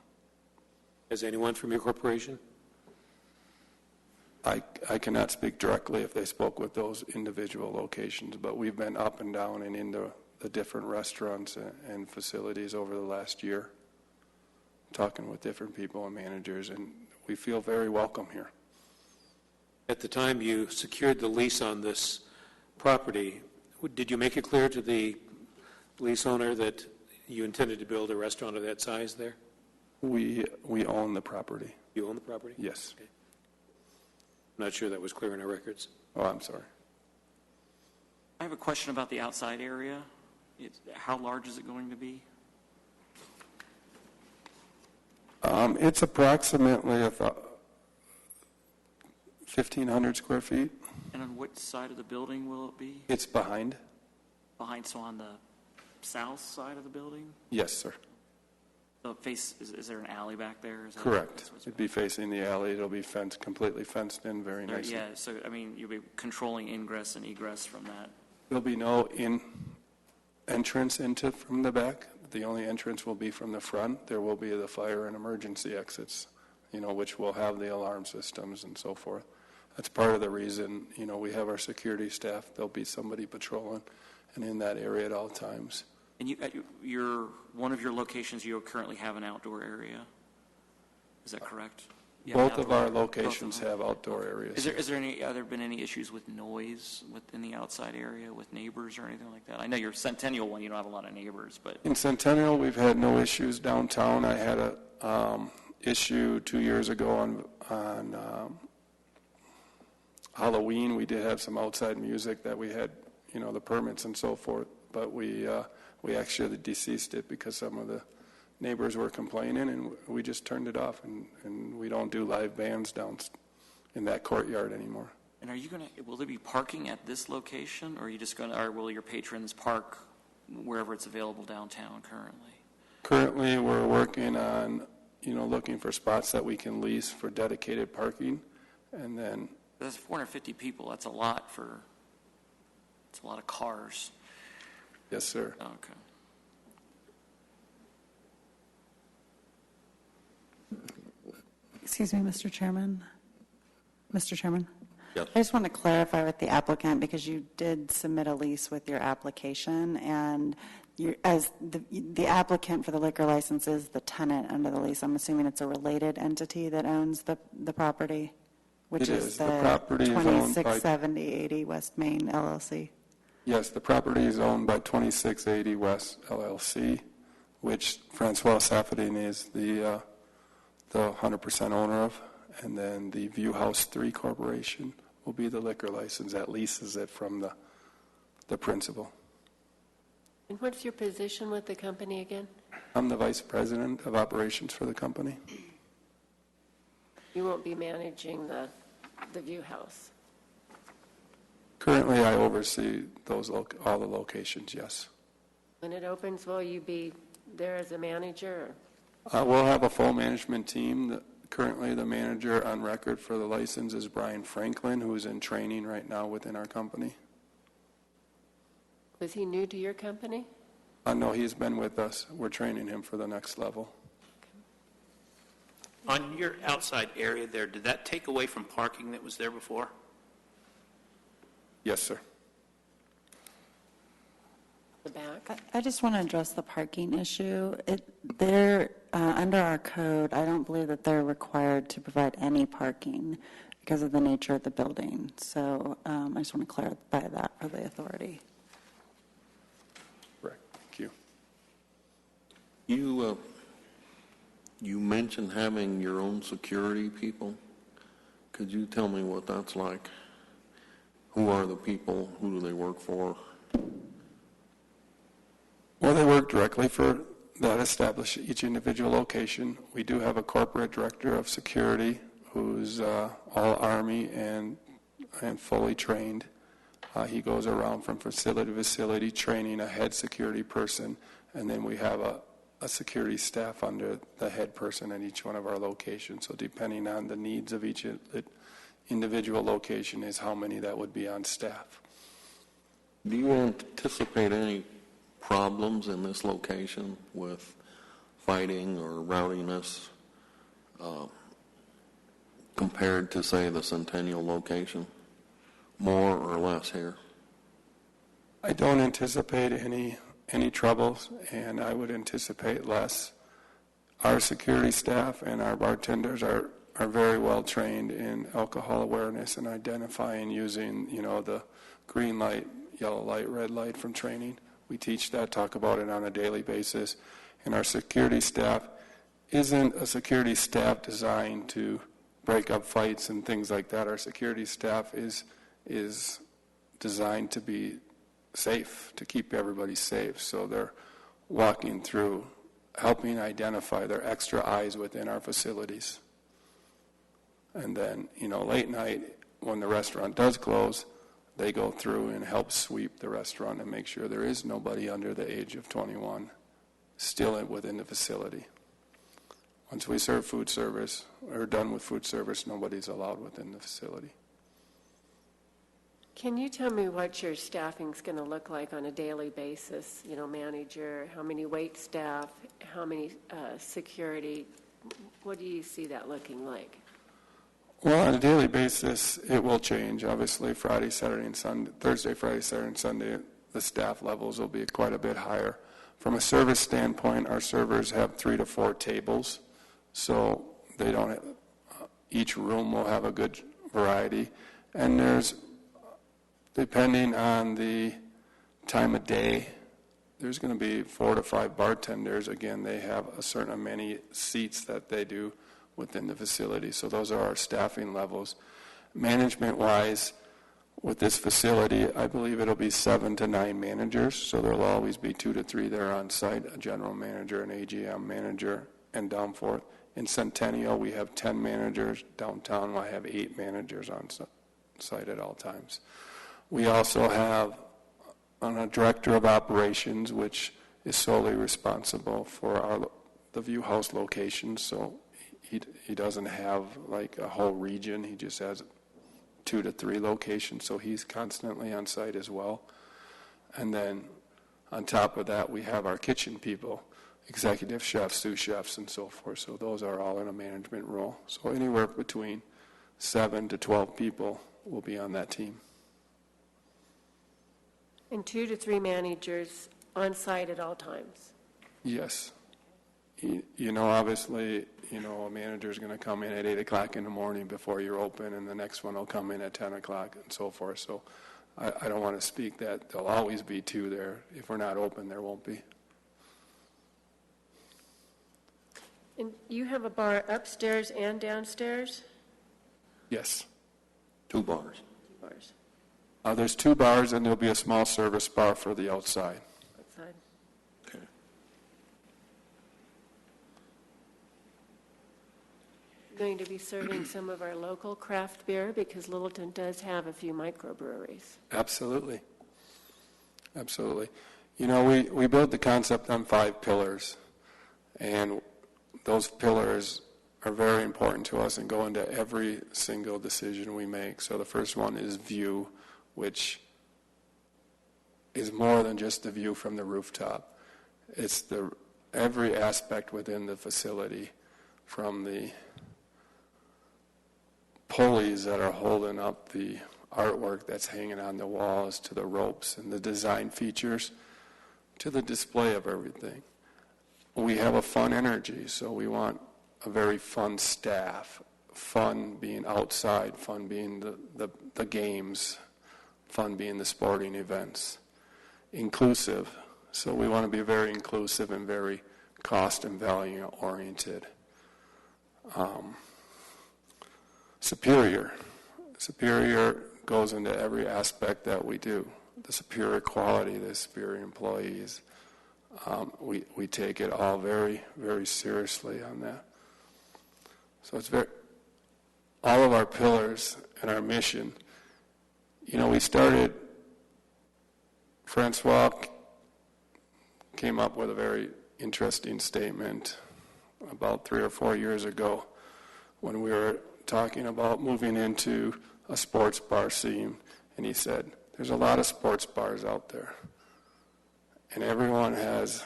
Has anyone from your corporation? I cannot speak directly if they spoke with those individual locations, but we've been up and down and into the different restaurants and facilities over the last year, talking with different people and managers, and we feel very welcome here. At the time you secured the lease on this property, did you make it clear to the lease owner that you intended to build a restaurant of that size there? We own the property. You own the property? Yes. Okay. I'm not sure that was clear in our records. Oh, I'm sorry. I have a question about the outside area. How large is it going to be? It's approximately 1,500 square feet. And on what side of the building will it be? It's behind. Behind, so on the south side of the building? Yes, sir. So is there an alley back there? Is that Correct. It'd be facing the alley. It'll be completely fenced in very nicely. Yeah, so, I mean, you'll be controlling ingress and egress from that. There'll be no entrance into from the back. The only entrance will be from the front. There will be the fire and emergency exits, which will have the alarm systems and so forth. That's part of the reason, we have our security staff. There'll be somebody patrolling and in that area at all times. And one of your locations, you currently have an outdoor area. Is that correct? Both of our locations have outdoor areas. Is there been any issues with noise within the outside area with neighbors or anything like that? I know your Centennial one, you don't have a lot of neighbors, but in Centennial, we've had no issues downtown. I had a issue 2 years ago on Halloween. We did have some outside music that we had, the permits and so forth, but we actually deceased it because some of the neighbors were complaining, and we just turned it off, and we don't do live bands down in that courtyard anymore. And will there be parking at this location, or are you just or will your patrons park wherever it's available downtown currently? Currently, we're working on, looking for spots that we can lease for dedicated parking, and then... That's 450 people. That's a lot it's a lot of cars. Yes, sir. Okay. Excuse me, Mr. Chairman. Mr. Chairman? Yes. I just want to clarify with the applicant, because you did submit a lease with your application, and as the applicant for the liquor license is the tenant under the lease, I'm assuming it's a related entity that owns the property, which It is is. the The property is owned by- 267080 West Main LLC. Yes, the property is owned by 2680 West LLC, which Francois Safadine is the 100% owner of, and then the View House 3 Corporation will be the liquor license that leases it from the principal. And what's your position with the company again? I'm the vice president of operations for the company. You won't be managing the View House. Currently, I oversee all the locations, yes. When it opens, will you be there as a manager? We'll have a full management team. Currently, the manager on record for the license is Brian Franklin, who is in training right now within our company. Was he new to your company? No, he's been with us. We're training him for the next level. On your outside area there, did that take away from parking that was there before? Yes, sir. The back? I just want to address the parking issue. They're under our code, I don't believe that they're required to provide any parking because of the nature of the building. So I just want to clarify that for the authority. Correct. Thank You mentioned having your own security people. Could you tell me what that's like? Who are the people? Who do they work for? Well, they work directly for that establish each individual location. We do have a corporate director of security who's all Army and fully trained. He goes around from facility to facility training a head security person, and then we have a security staff under the head person at each one of our locations. So depending on the needs of each, individual location is how many that would be on staff. Do you anticipate any problems in this location with fighting or rowdiness compared to, say, the Centennial location? More or less here? I don't anticipate any troubles, and I would anticipate less. Our security staff and our bartenders are very well trained in alcohol awareness and identifying using, the green light, yellow light, red light from training. We teach that, talk about it on a daily basis. And our security staff isn't a security staff designed to break up fights and things like that. Our security staff is designed to be safe, to keep everybody safe. So they're walking through, helping identify their extra eyes within our facilities. And then, late night, when the restaurant does close, they go through and help sweep the restaurant and make sure there is nobody under the age of 21 still within the facility. Once we serve food service, or done with food service, nobody's allowed within the facility. Can you tell me what your staffing's going to look like on a daily basis? Manager, how many wait staff, how many security? What do you see that looking like? Well, on a daily basis, it will change. Obviously, Friday, Saturday, and Sunday, Thursday, Friday, Saturday, and Sunday, the staff levels will be quite a bit higher. From a service standpoint, our servers have 3 to 4 tables, so they don't. Each room will have a good variety, and there's, depending on the time of day, there's going to be 4 to 5 bartenders. Again, they have a certain many seats that they do within the facility. So those are our staffing levels. Management-wise, with this facility, I believe it'll be 7 to 9 managers. So there'll always be 2 to 3 there on site, a general manager, an AGM manager, and down forth. In Centennial, we have 10 managers. Downtown, I have 8 managers on site at all times. We also have a director of operations, which is solely responsible for the View House locations. So he doesn't have like a whole region. He just has 2 to 3 locations, so he's constantly on site as well. And then on top of that, we have our kitchen people, executive chefs, sous chefs, and so forth. So those are all in a management role. So anywhere between 7 to 12 people will be on that team. And 2 to 3 managers on site at all times? Yes. Obviously, a manager's going to come in at 8 o'clock in the morning before you're open, and the next one will come in at 10 o'clock and so forth. So I don't want to speak that there'll always be 2 there. If we're not open, there won't be. And you have a bar upstairs and downstairs? Yes. 2 bars. 2 bars. There's 2 bars, and there'll be a small service bar for the outside. Outside. Okay. Going to be serving some of our local craft beer because Littleton does have a few microbreweries. Absolutely. Absolutely. We built the concept on 5 pillars, and those pillars are very important to us and go into every single decision we make. So the first one is view, which is more than just the view from the rooftop. It's every aspect within the facility, from the pulleys that are holding up the artwork that's hanging on the walls, to the ropes and the design features, to the display of everything. We have a fun energy, so we want a very fun staff. Fun being outside, fun being the games, fun being the sporting events. Inclusive, so we want to be very inclusive and very cost and value oriented. Superior goes into every aspect that we do. The superior quality, the superior employees. We take it all very, very seriously on that. So it's all of our pillars and our mission. We started, Francois came up with a very interesting statement about 3 or 4 years ago when we were talking about moving into a sports bar scene, and he said, there's a lot of sports bars out there, and everyone has,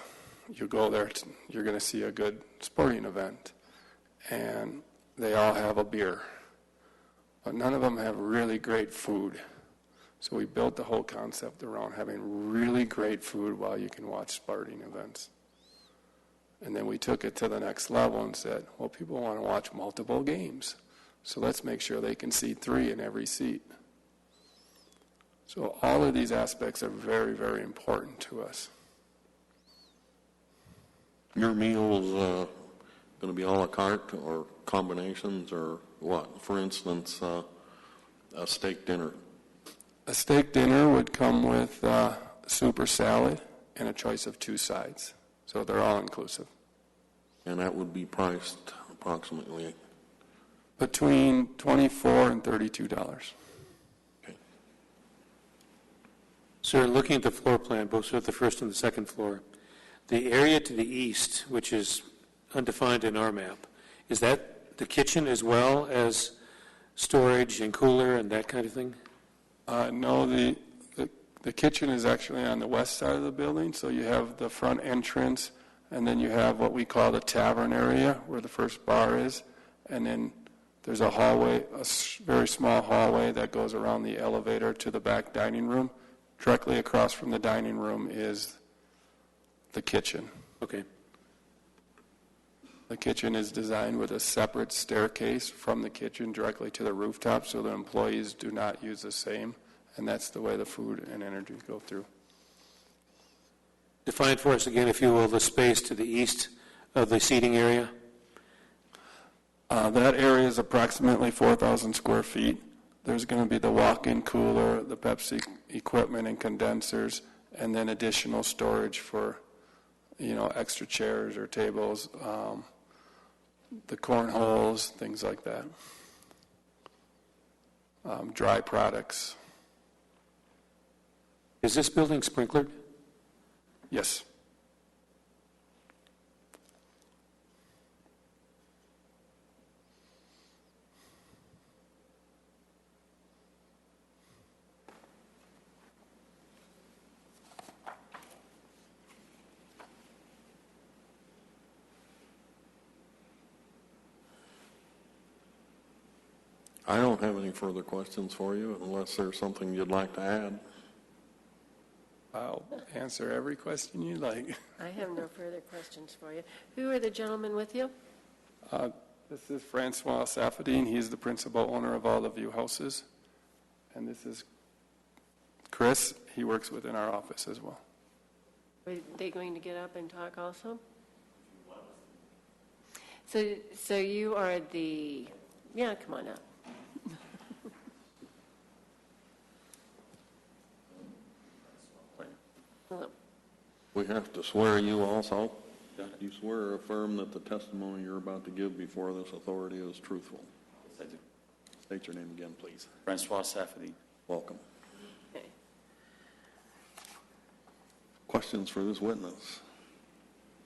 you go there, you're going to see a good sporting event, and they all have a beer, but none of them have really great food. So we built the whole concept around having really great food while you can watch sporting events. And then we took it to the next level and said, well, people want to watch multiple games, so let's make sure they can seat 3 in every seat. So all of these aspects are very, very important to us. Your meal's going to be a la carte or combinations or what? For instance, a steak dinner. A steak dinner would come with soup or salad and a choice of 2 sides. So they're all inclusive. And that would be priced approximately? Between $24 and $32. Okay. Sir, looking at the floor plan, both at the first and the second floor, the area to the east, which is undefined in our map, is that the kitchen as well as storage and cooler and that kind of thing? No, the kitchen is actually on the west side of the building, so you have the front entrance, and then you have what we call the tavern area, where the first bar is, and then there's a hallway, a very small hallway that goes around the elevator to the back dining room. Directly across from the dining room is the kitchen. Okay. The kitchen is designed with a separate staircase from the kitchen directly to the rooftop, so the employees do not use the same, and that's the way the food and energy go through. Define for us again, if you will, the space to the east of the seating area. That area is approximately 4,000 square feet. There's going to be the walk-in cooler, the Pepsi equipment and condensers, and then additional storage for, extra chairs or tables, the cornholes, things like that. Dry products. Is this building sprinklered? Yes. I don't have any further questions for you unless there's something you'd like to add. I'll answer every question you like. I have no further questions for you. Who are the gentlemen with you? This is Francois Safadine. He's the principal owner of all the View Houses. And this is Chris. He works within our office as well. Are they going to get up and talk also? So you are the, come on up. Hello. We have to swear you also. You swear or affirm that the testimony you're about to give before this authority is truthful. Yes, I do. State your name again, please. Francois Safadine. Welcome. Okay. Questions for this witness?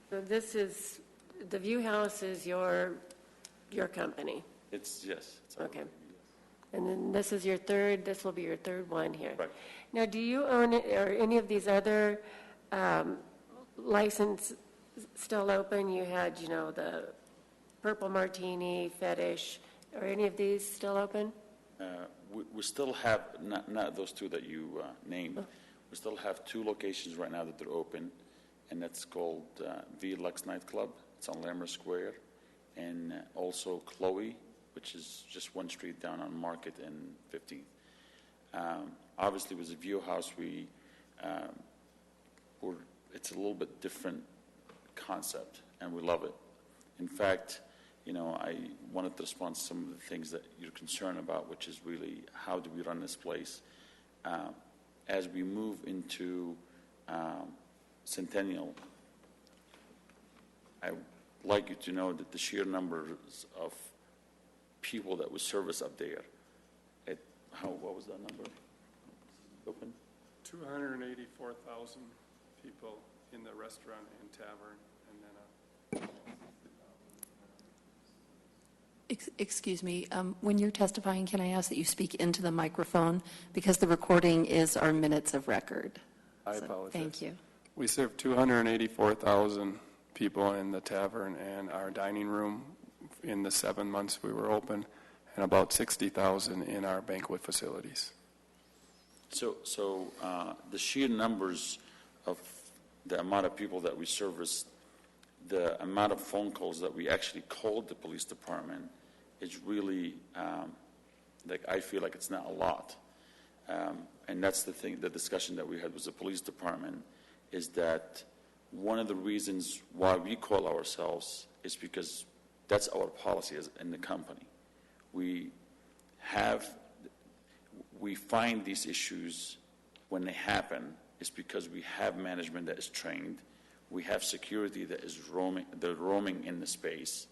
So this is, the View House is your company? It's Okay. And then this is your third, this will be your third one here. Right. Now, do you own it, or any of these other license still open? You had, the Purple Martini, Fetish, are any of these still open? We still have, not those two that you named, we still have 2 locations right now that are open, and that's called V Lux Nightclub. It's on Lammer Square, and also Chloe, which is just 1 street down on Market and 15th. Obviously, with the View House, it's a little bit different concept, and we love it. In fact, I wanted to respond to some of the things that you're concerned about, which is really how do we run this place. As we move into Centennial, I'd like you to know that the sheer numbers of people that would service up there, what was that number? Open? 284,000 people in the restaurant and tavern, and then Excuse me, when you're testifying, can I ask that you speak into the microphone? Because the recording is our minutes of record. I So, apologize. thank you. We served 284,000 people in the tavern and our dining room in the 7 months we were open, and about 60,000 in our banquet facilities. So the sheer numbers of the amount of people that we service, the amount of phone calls that we actually called the police department is really, I feel like it's not a lot. And that's the discussion that we had with the police department, is that one of the reasons why we call ourselves is because that's our policy in the company. We find these issues when they happen is because we have management that is trained. We have security that is roaming in the space.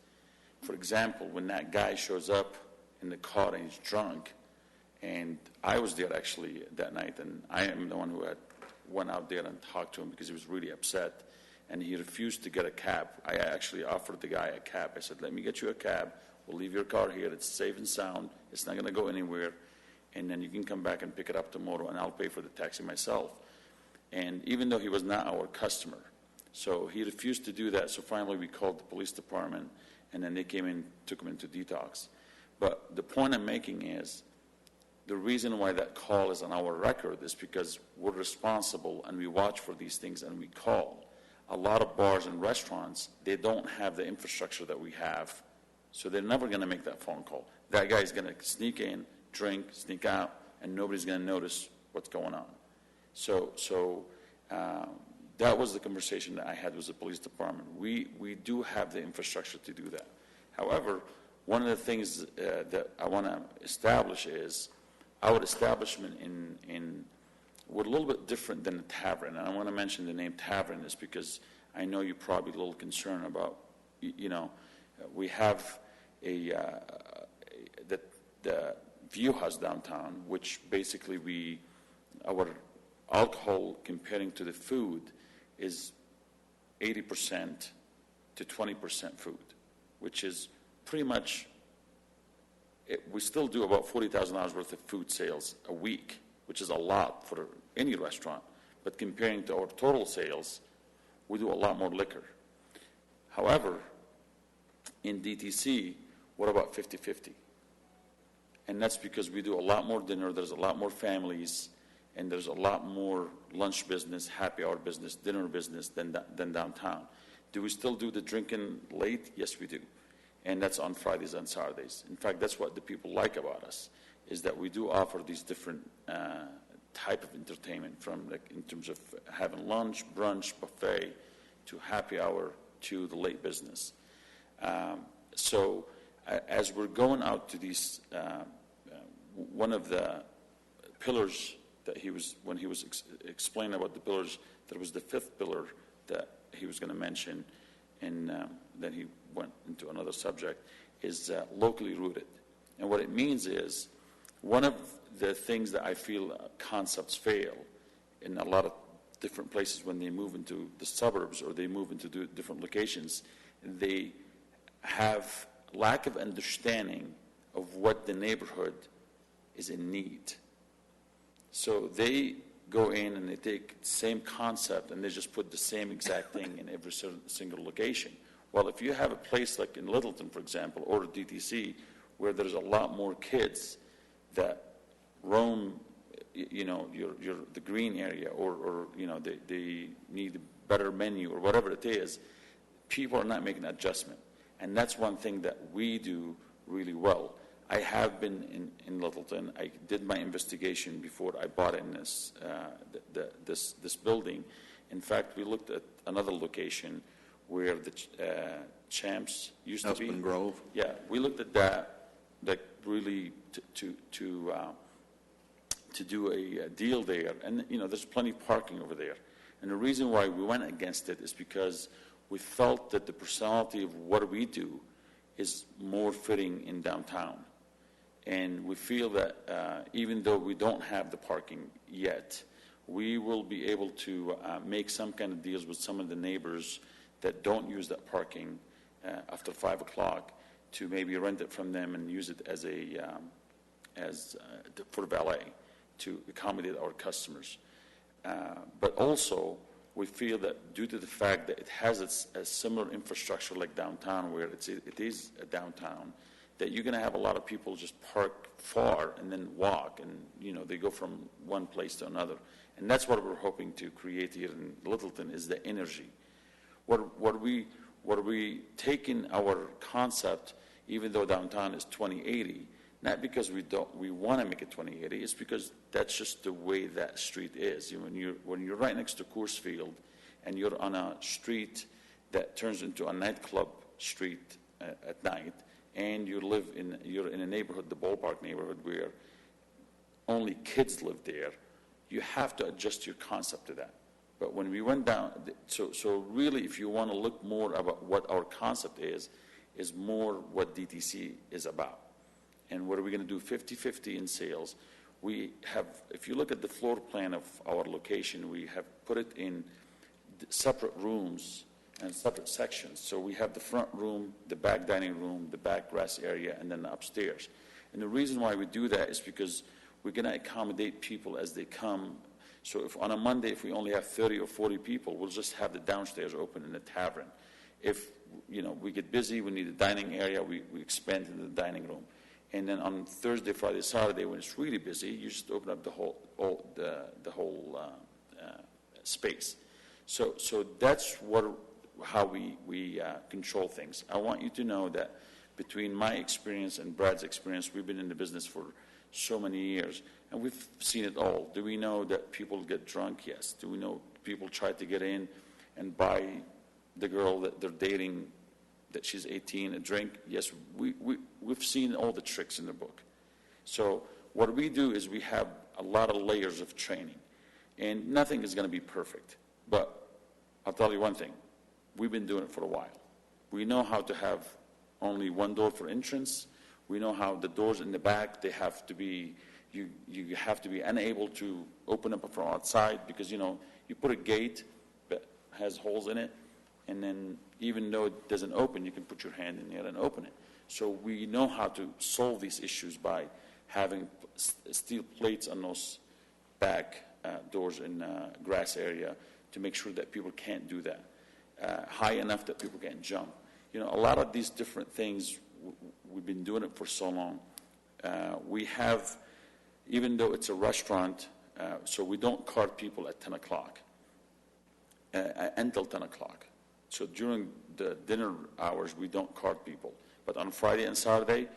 For example, when that guy shows up in the car and he's drunk, and I was there actually that night, and I am the one who went out there and talked to him because he was really upset, and he refused to get a cab. I actually offered the guy a cab. I said, let me get you a cab. We'll leave your car here. It's safe and sound. It's not going to go anywhere. And then you can come back and pick it up tomorrow, and I'll pay for the taxi myself. And even though he was not our customer, so he refused to do that. So finally we called the police department, and then they came in, took him into detox. But the point I'm making is the reason why that call is on our record is because we're responsible and we watch for these things and we call. A lot of bars and restaurants, they don't have the infrastructure that we have, so they're never going to make that phone call. That guy is going to sneak in, drink, sneak out, and nobody's going to notice what's going on. So that was the conversation that I had with the police department. We do have the infrastructure to do that. However, one of the things that I want to establish is our establishment we're a little bit different than the tavern. And I want to mention the name tavern is because I know you're probably a little concerned about, we have the View House downtown, which basically our alcohol comparing to the food is 80% to 20% food, which is pretty much, we still do about $40,000 worth of food sales a week, which is a lot for any restaurant. But comparing to our total sales, we do a lot more liquor. However, in DTC, we're about 50-50. And that's because we do a lot more dinner, there's a lot more families, and there's a lot more lunch business, happy hour business, dinner business than downtown. Do we still do the drinking late? Yes, we do. And that's on Fridays and Saturdays. In fact, that's what the people like about us, is that we do offer these different type of entertainment, from in terms of having lunch, brunch, buffet, to happy hour, to the late business. So as we're going out to these, one of the pillars that when he was explaining about the pillars, there was the fifth pillar that he was going to mention, and then he went into another subject, is locally rooted. And what it means is, one of the things that I feel concepts fail in a lot of different places when they move into the suburbs or they move into different locations, they have lack of understanding of what the neighborhood is in need. So they go in and they take the same concept and they just put the same exact thing in every single location. Well, if you have a place like in Littleton, for example, or DTC, where there's a lot more kids that roam, the green area, or they need a better menu or whatever it is, people are not making an adjustment. And that's one thing that we do really well. I have been in Littleton. I did my investigation before I bought in this building. In fact, we looked at another location where the Champs used to be. Aspen Grove. Yeah, we looked at that, like really to do a deal there. And there's plenty of parking over there. And the reason why we went against it is because we felt that the personality of what we do is more fitting in downtown. And we feel that even though we don't have the parking yet, we will be able to make some kind of deals with some of the neighbors that don't use that parking after 5 o'clock to maybe rent it from them and use it as for valet to accommodate our customers. But also, we feel that due to the fact that it has a similar infrastructure like downtown, where it is a downtown, that you're going to have a lot of people just park far and then walk, and they go from one place to another. And that's what we're hoping to create here in Littleton, is the energy. What we taking our concept, even though downtown is 2080, not because we want to make it 2080, it's because that's just the way that street is. When you're right next to Coors Field and you're on a street that turns into a nightclub street at night, and you're in a neighborhood, the ballpark neighborhood, where only kids live there, you have to adjust your concept to that. But when we went down, so really, if you want to look more about what our concept is more what DTC is about. And what are we going to do? 50-50 in sales. We have, if you look at the floor plan of our location, we have put it in separate rooms and separate sections. So we have the front room, the back dining room, the back grass area, and then the upstairs. And the reason why we do that is because we're going to accommodate people as they come. So if on a Monday, if we only have 30 or 40 people, we'll just have the downstairs open in the tavern. If we get busy, we need a dining area, we expand into the dining room. And then on Thursday, Friday, Saturday, when it's really busy, you just open up the whole space. So that's how we control things. I want you to know that between my experience and Brad's experience, we've been in the business for so many years, and we've seen it all. Do we know that people get drunk? Yes. Do we know people try to get in and buy the girl that they're dating, that she's 18, a drink? Yes, we've seen all the tricks in the book. So what we do is we have a lot of layers of training, and nothing is going to be perfect. But I'll tell you one thing. We've been doing it for a while. We know how to have only one door for entrance. We know how the doors in the back, they have to be, you have to be unable to open up from outside, because, you put a gate that has holes in it, and then even though it doesn't open, you can put your hand in there and open it. So we know how to solve these issues by having steel plates on those back doors in grass area to make sure that people can't do that. High enough that people can't jump. A lot of these different things, we've been doing it for so long. We have, even though it's a restaurant, so we don't card people at 10 o'clock, until 10 o'clock. So during the dinner hours, we don't card people. But on Friday and Saturday,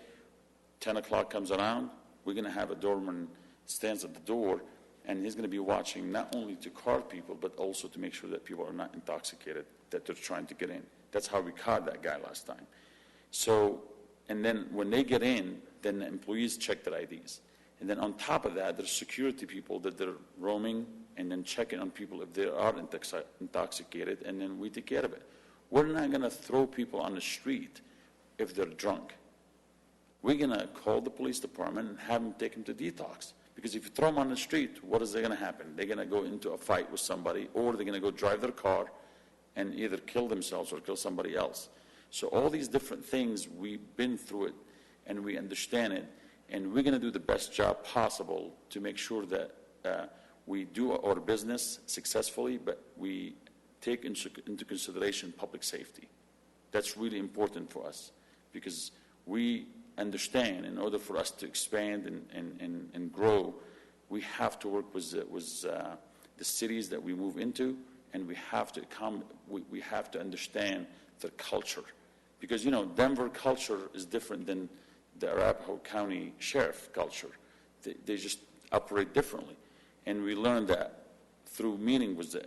10 o'clock comes around, we're going to have a doorman stands at the door, and he's going to be watching not only to card people, but also to make sure that people are not intoxicated, that they're trying to get in. That's how we caught that guy last time. So, and then when they get in, then the employees check their IDs. And then on top of that, there's security people that they're roaming and then checking on people if they are intoxicated, and then we take care of it. We're not going to throw people on the street if they're drunk. We're going to call the police department and have them take them to detox. Because if you throw them on the street, what is going to happen? They're going to go into a fight with somebody, or they're going to go drive their car and either kill themselves or kill somebody else. So all these different things, we've been through it, and we understand it, and we're going to do the best job possible to make sure that we do our business successfully, but we take into consideration public safety. That's really important for us, because we understand in order for us to expand and grow, we have to work with the cities that we move into, and we have to understand the culture. Because, Denver culture is different than the Arapahoe County Sheriff culture. They just operate differently. And we learned that through meeting with the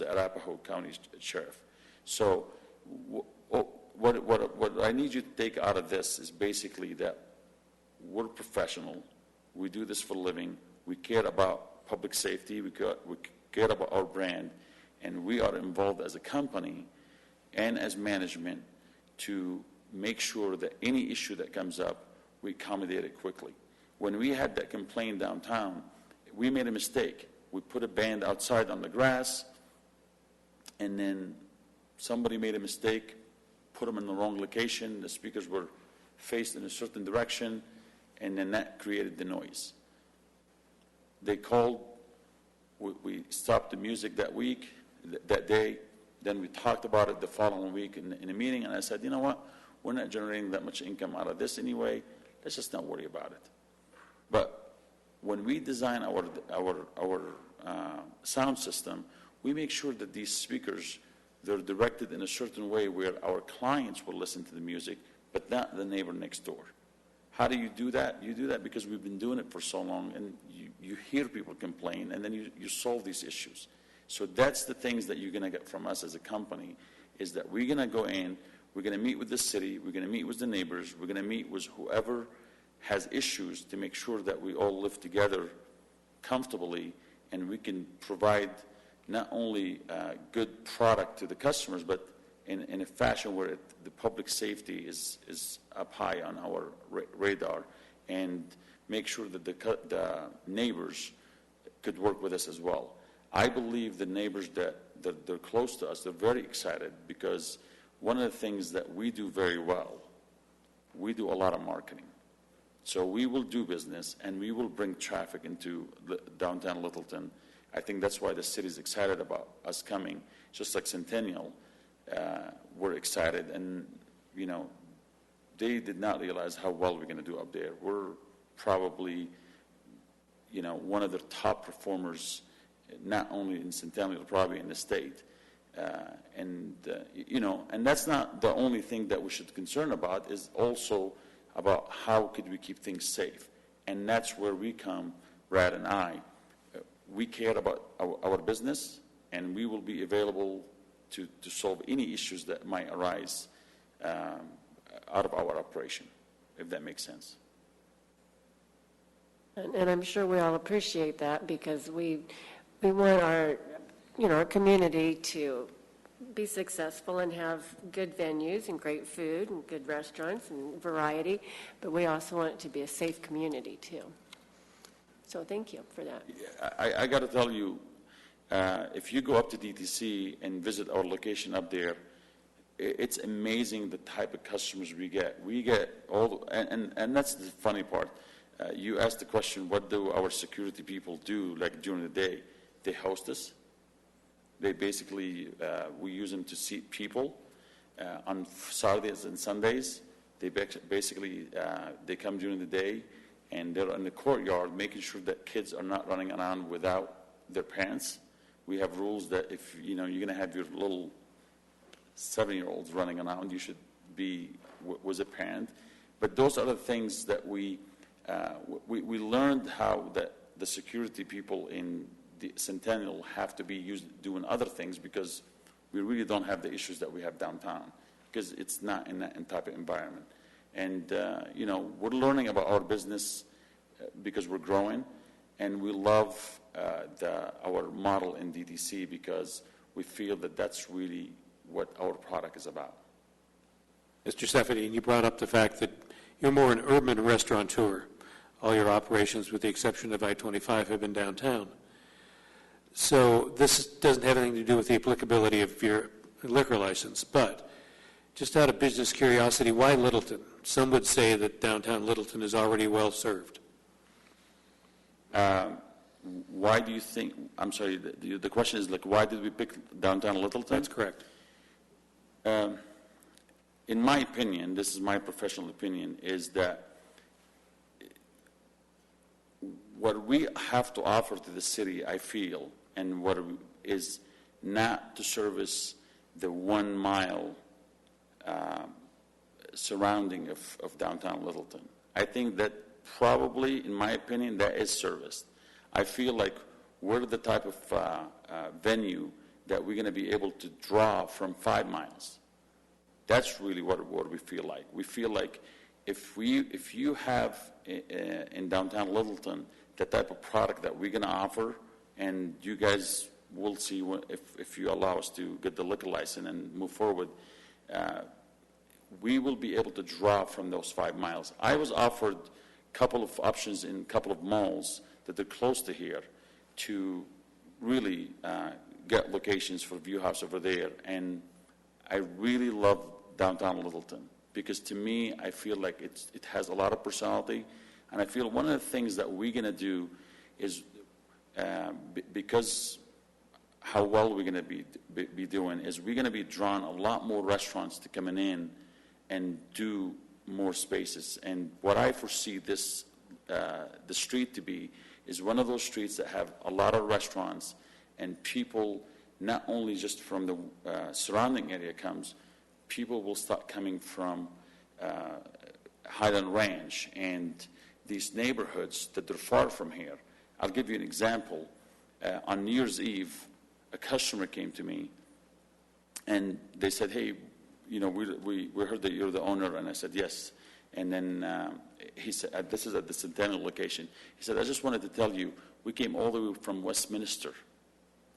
Arapahoe County Sheriff. So what I need you to take out of this is basically that we're professional. We do this for a living. We care about public safety. We care about our brand. And we are involved as a company and as management to make sure that any issue that comes up, we accommodate it quickly. When we had that complaint downtown, we made a mistake. We put a band outside on the grass, and then somebody made a mistake, put them in the wrong location, the speakers were faced in a certain direction, and then that created the noise. They called, we stopped the music that week, that day, then we talked about it the following week in a meeting, and I said, you know what, we're not generating that much income out of this anyway, let's just not worry about it. But when we design our sound system, we make sure that these speakers, they're directed in a certain way where our clients will listen to the music, but not the neighbor next door. How do you do that? You do that because we've been doing it for so long, and you hear people complain, and then you solve these issues. So that's the things that you're going to get from us as a company, is that we're going to go in, we're going to meet with the city, we're going to meet with the neighbors, we're going to meet with whoever has issues to make sure that we all live together comfortably, and we can provide not only good product to the customers, but in a fashion where the public safety is up high on our radar, and make sure that the neighbors could work with us as well. I believe the neighbors that they're close to us, they're very excited, because one of the things that we do very well, we do a lot of marketing. So we will do business, and we will bring traffic into downtown Littleton. I think that's why the city's excited about us coming, just like Centennial. We're excited, and, you know, they did not realize how well we're going to do up there. We're probably, you know, one of the top performers, not only in Centennial, probably in the state. You know, and that's not the only thing that we should concern about, is also about how could we keep things safe. And that's where we come, Brad and I. We care about our business, and we will be available to solve any issues that might arise out of our operation, if that makes sense. And I'm sure we all appreciate that, because we want our, you know, our community to be successful and have good venues and great food and good restaurants and variety, but we also want it to be a safe community too. So thank you for that. I got to tell you, if you go up to DTC and visit our location up there, it's amazing the type of customers we get. We get all, and that's the funny part. You asked the question, what do our security people do, like during the day? They host us. They basically, we use them to seat people on Saturdays and Sundays. They basically, they come during the day, and they're in the courtyard making sure that kids are not running around without their parents. We have rules that if, you know, you're going to have your little 7-year-olds running around, you should be with a parent. But those are the things that we learned how that the security people in the Centennial have to be doing other things, because we really don't have the issues that we have downtown, because it's not in that type of environment. And, you know, we're learning about our business because we're growing, and we love our model in DTC, because we feel that that's really what our product is about. Mr. Stephanie, you brought up the fact that you're more an urban restaurateur. All your operations, with the exception of I-25, have been downtown. So this doesn't have anything to do with the applicability of your liquor license, but just out of business curiosity, why Littleton? Some would say that downtown Littleton is already well served. Why do you think, I'm sorry, the question is, like, why did we pick downtown Littleton? That's correct. In my opinion, this is my professional opinion, is that what we have to offer to the city, I feel, and what is not to service the 1 mile surrounding of downtown Littleton. I think that probably, in my opinion, that is serviced. I feel like we're the type of venue that we're going to be able to draw from 5 miles. That's really what we feel like. We feel like if you have in downtown Littleton the type of product that we're going to offer, and you guys will see if you allow us to get the liquor license and move forward, we will be able to draw from those 5 miles. I was offered a couple of options in a couple of malls that are close to here to really get locations for View House over there, and I really love downtown Littleton, because to me, I feel like it has a lot of personality, and I feel one of the things that we're going to do is, because how well we're going to be doing, is we're going to be drawing a lot more restaurants to coming in and do more spaces. And what I foresee this, the street to be, is one of those streets that have a lot of restaurants, and people, not only just from the surrounding area comes, people will start coming from Highland Ranch and these neighborhoods that are far from here. I'll give you an example. On New Year's Eve, a customer came to me, and they said, hey, you know, we heard that you're the owner, and I said, yes. And then he said, this is at the Centennial location. He said, I just wanted to tell you, we came all the way from Westminster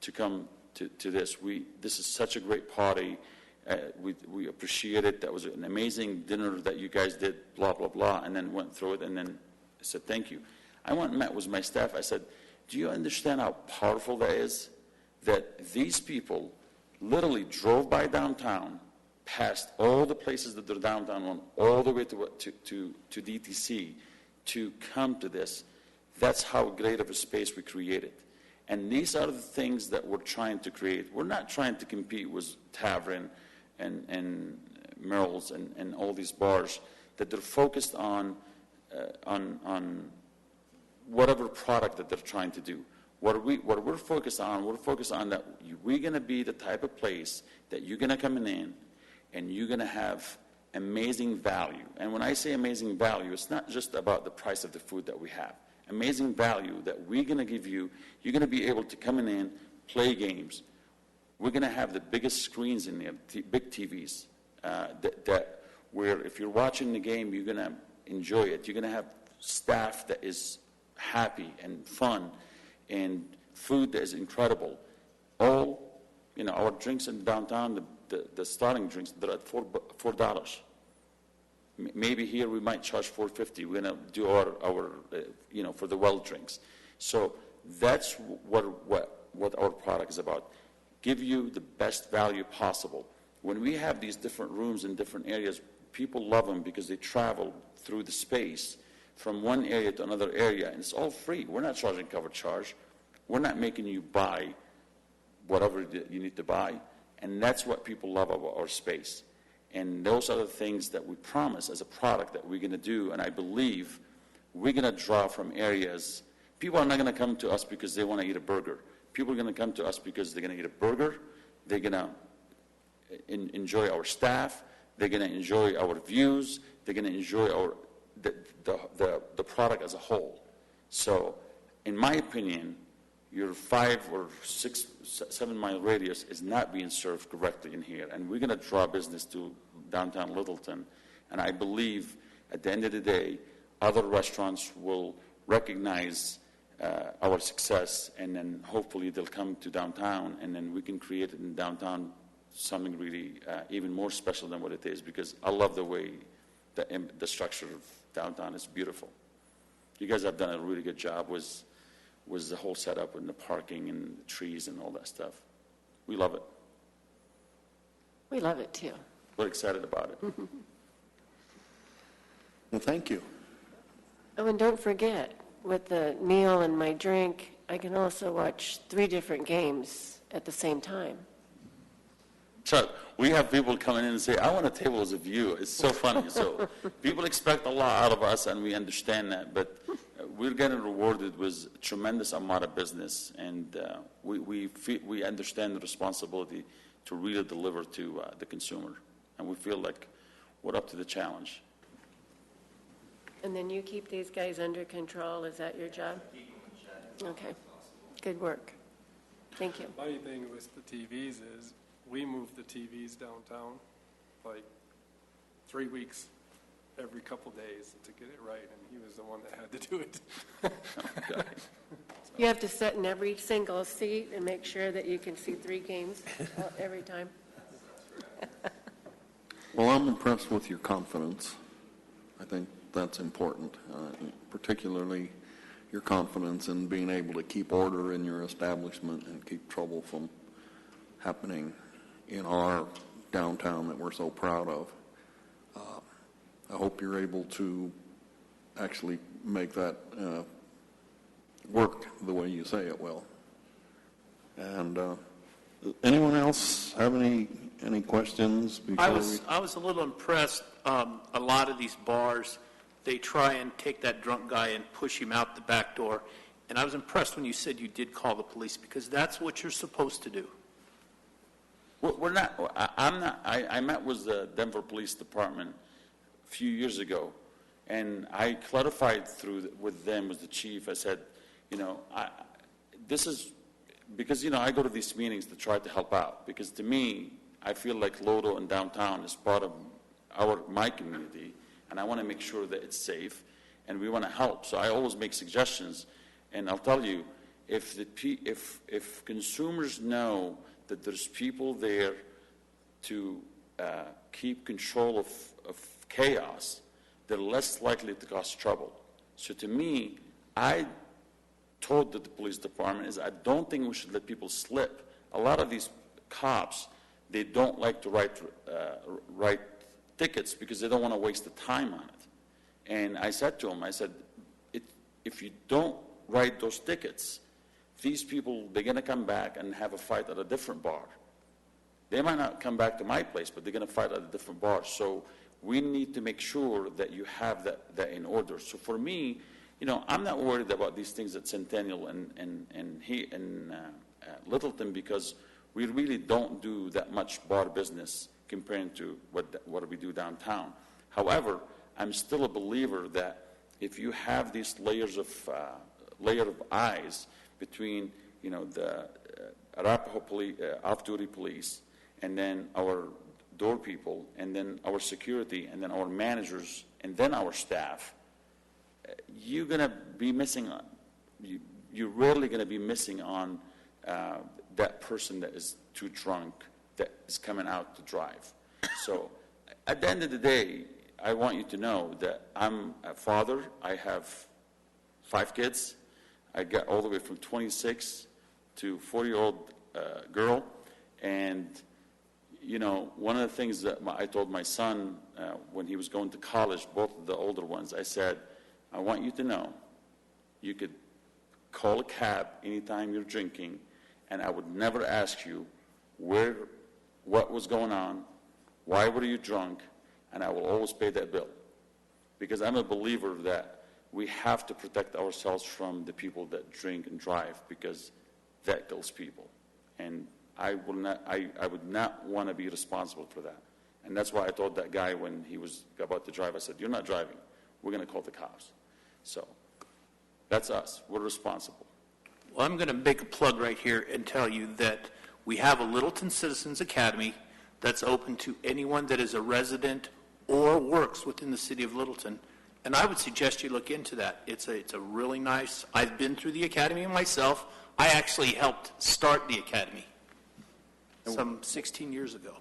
to come to this. This is such a great party. We appreciate it. That was an amazing dinner that you guys did, blah, blah, blah, and then went through it, and then I said, thank you. I went and met with my staff. I said, do you understand how powerful that is? That these people literally drove by downtown, past all the places that they're downtown on, all the way to DTC to come to this. That's how great of a space we created. And these are the things that we're trying to create. We're not trying to compete with Tavern and Merrill's and all these bars that they're focused on whatever product that they're trying to do. What we're focused on that we're going to be the type of place that you're going to come in and you're going to have amazing value. And when I say amazing value, it's not just about the price of the food that we have. Amazing value that we're going to give you. You're going to be able to come in, play games. We're going to have the biggest screens in there, big TVs, that where if you're watching the game, you're going to enjoy it. You're going to have staff that is happy and fun, and food that is incredible. All, you know, our drinks in downtown, the starting drinks, they're at $4. Maybe here we might charge $4.50. We're going to do our you know, for the well drinks. So that's what our product is about. Give you the best value possible. When we have these different rooms in different areas, people love them because they travel through the space from one area to another area, and it's all free. We're not charging cover charge. We're not making you buy whatever you need to buy, and that's what people love about our space. And those are the things that we promise as a product that we're going to do, and I believe we're going to draw from areas. People are not going to come to us because they want to eat a burger. People are going to come to us because they're going to eat a burger, they're going to enjoy our staff, they're going to enjoy our views, they're going to enjoy the product as a whole. So, in my opinion, your 5 or 6, 7 mile radius is not being served correctly in here, and we're going to draw business to downtown Littleton. And I believe at the end of the day, other restaurants will recognize our success, and then hopefully they'll come to downtown, and then we can create in downtown something really even more special than what it is, because I love the way the structure of downtown is beautiful. You guys have done a really good job with the whole setup and the parking and the trees and all that stuff. We love it. We love it too. We're excited about it. Well, thank you. Oh, and don't forget, with the meal and my drink, I can also watch 3 different games at the same time. So we have people coming in and say, I want a table as a view. It's so funny. So people expect a lot out of us, and we understand that, but we're getting rewarded with a tremendous amount of business, and we understand the responsibility to really deliver to the consumer, and we feel like we're up to the challenge. And then you keep these guys under control, is that your job? Okay, good work. Thank you. Funny thing with the TVs is, we moved the TVs downtown like 3 weeks, every couple days to get it right, and he was the one that had to do it. You have to sit in every single seat and make sure that you can see 3 games every time. Well, I'm impressed with your confidence. I think that's important, particularly your confidence in being able to keep order in your establishment and keep trouble from happening in our downtown that we're so proud of. I hope you're able to actually make that work the way you say it will. And anyone else have any questions before I was a little impressed. A lot of these bars, they try and take that drunk guy and push him out the back door. And I was impressed when you said you did call the police, because that's what you're supposed to do. We're not, I'm not, I met with the Denver Police Department a few years ago, and I clarified with them, with the chief, I said, this is, because, I go to these meetings to try to help out, because to me, I feel like Lodo and downtown is part of my community, and I want to make sure that it's safe, and we want to help. So I always make suggestions, and I'll tell you, if consumers know that there's people there to keep control of chaos, they're less likely to cause trouble. So to me, I told the police department is I don't think we should let people slip. A lot of these cops, they don't like to write tickets because they don't want to waste the time on it. And I said to them, I said, if you don't write those tickets, these people, they're going to come back and have a fight at a different bar. They might not come back to my place, but they're going to fight at a different bar. So we need to make sure that you have that in order. So for me, I'm not worried about these things at Centennial and Littleton, because we really don't do that much bar business compared to what we do downtown. However, I'm still a believer that if you have these layer of eyes between, the Arapahoe police, off-duty police, and then our door people, and then our security, and then our managers, and then our staff, you're going to be missing on, you're rarely going to be missing on that person that is too drunk, that is coming out to drive. So at the end of the day, I want you to know that I'm a father. I have 5 kids. I got all the way from 26 to 40-year-old girl. And, one of the things that I told my son when he was going to college, both of the older ones, I said, I want you to know you could call a cab anytime you're drinking, and I would never ask you what was going on, why were you drunk, and I will always pay that bill. Because I'm a believer that we have to protect ourselves from the people that drink and drive, because that kills people. And I would not want to be responsible for that. And that's why I told that guy when he was about to drive, I said, you're not driving. We're going to call the cops. So that's us. We're responsible. Well, I'm going to make a plug right here and tell you that we have a Littleton Citizens Academy that's open to anyone that is a resident or works within the city of Littleton. And I would suggest you look into that. It's a really nice, I've been through the academy myself. I actually helped start the academy some 16 years ago.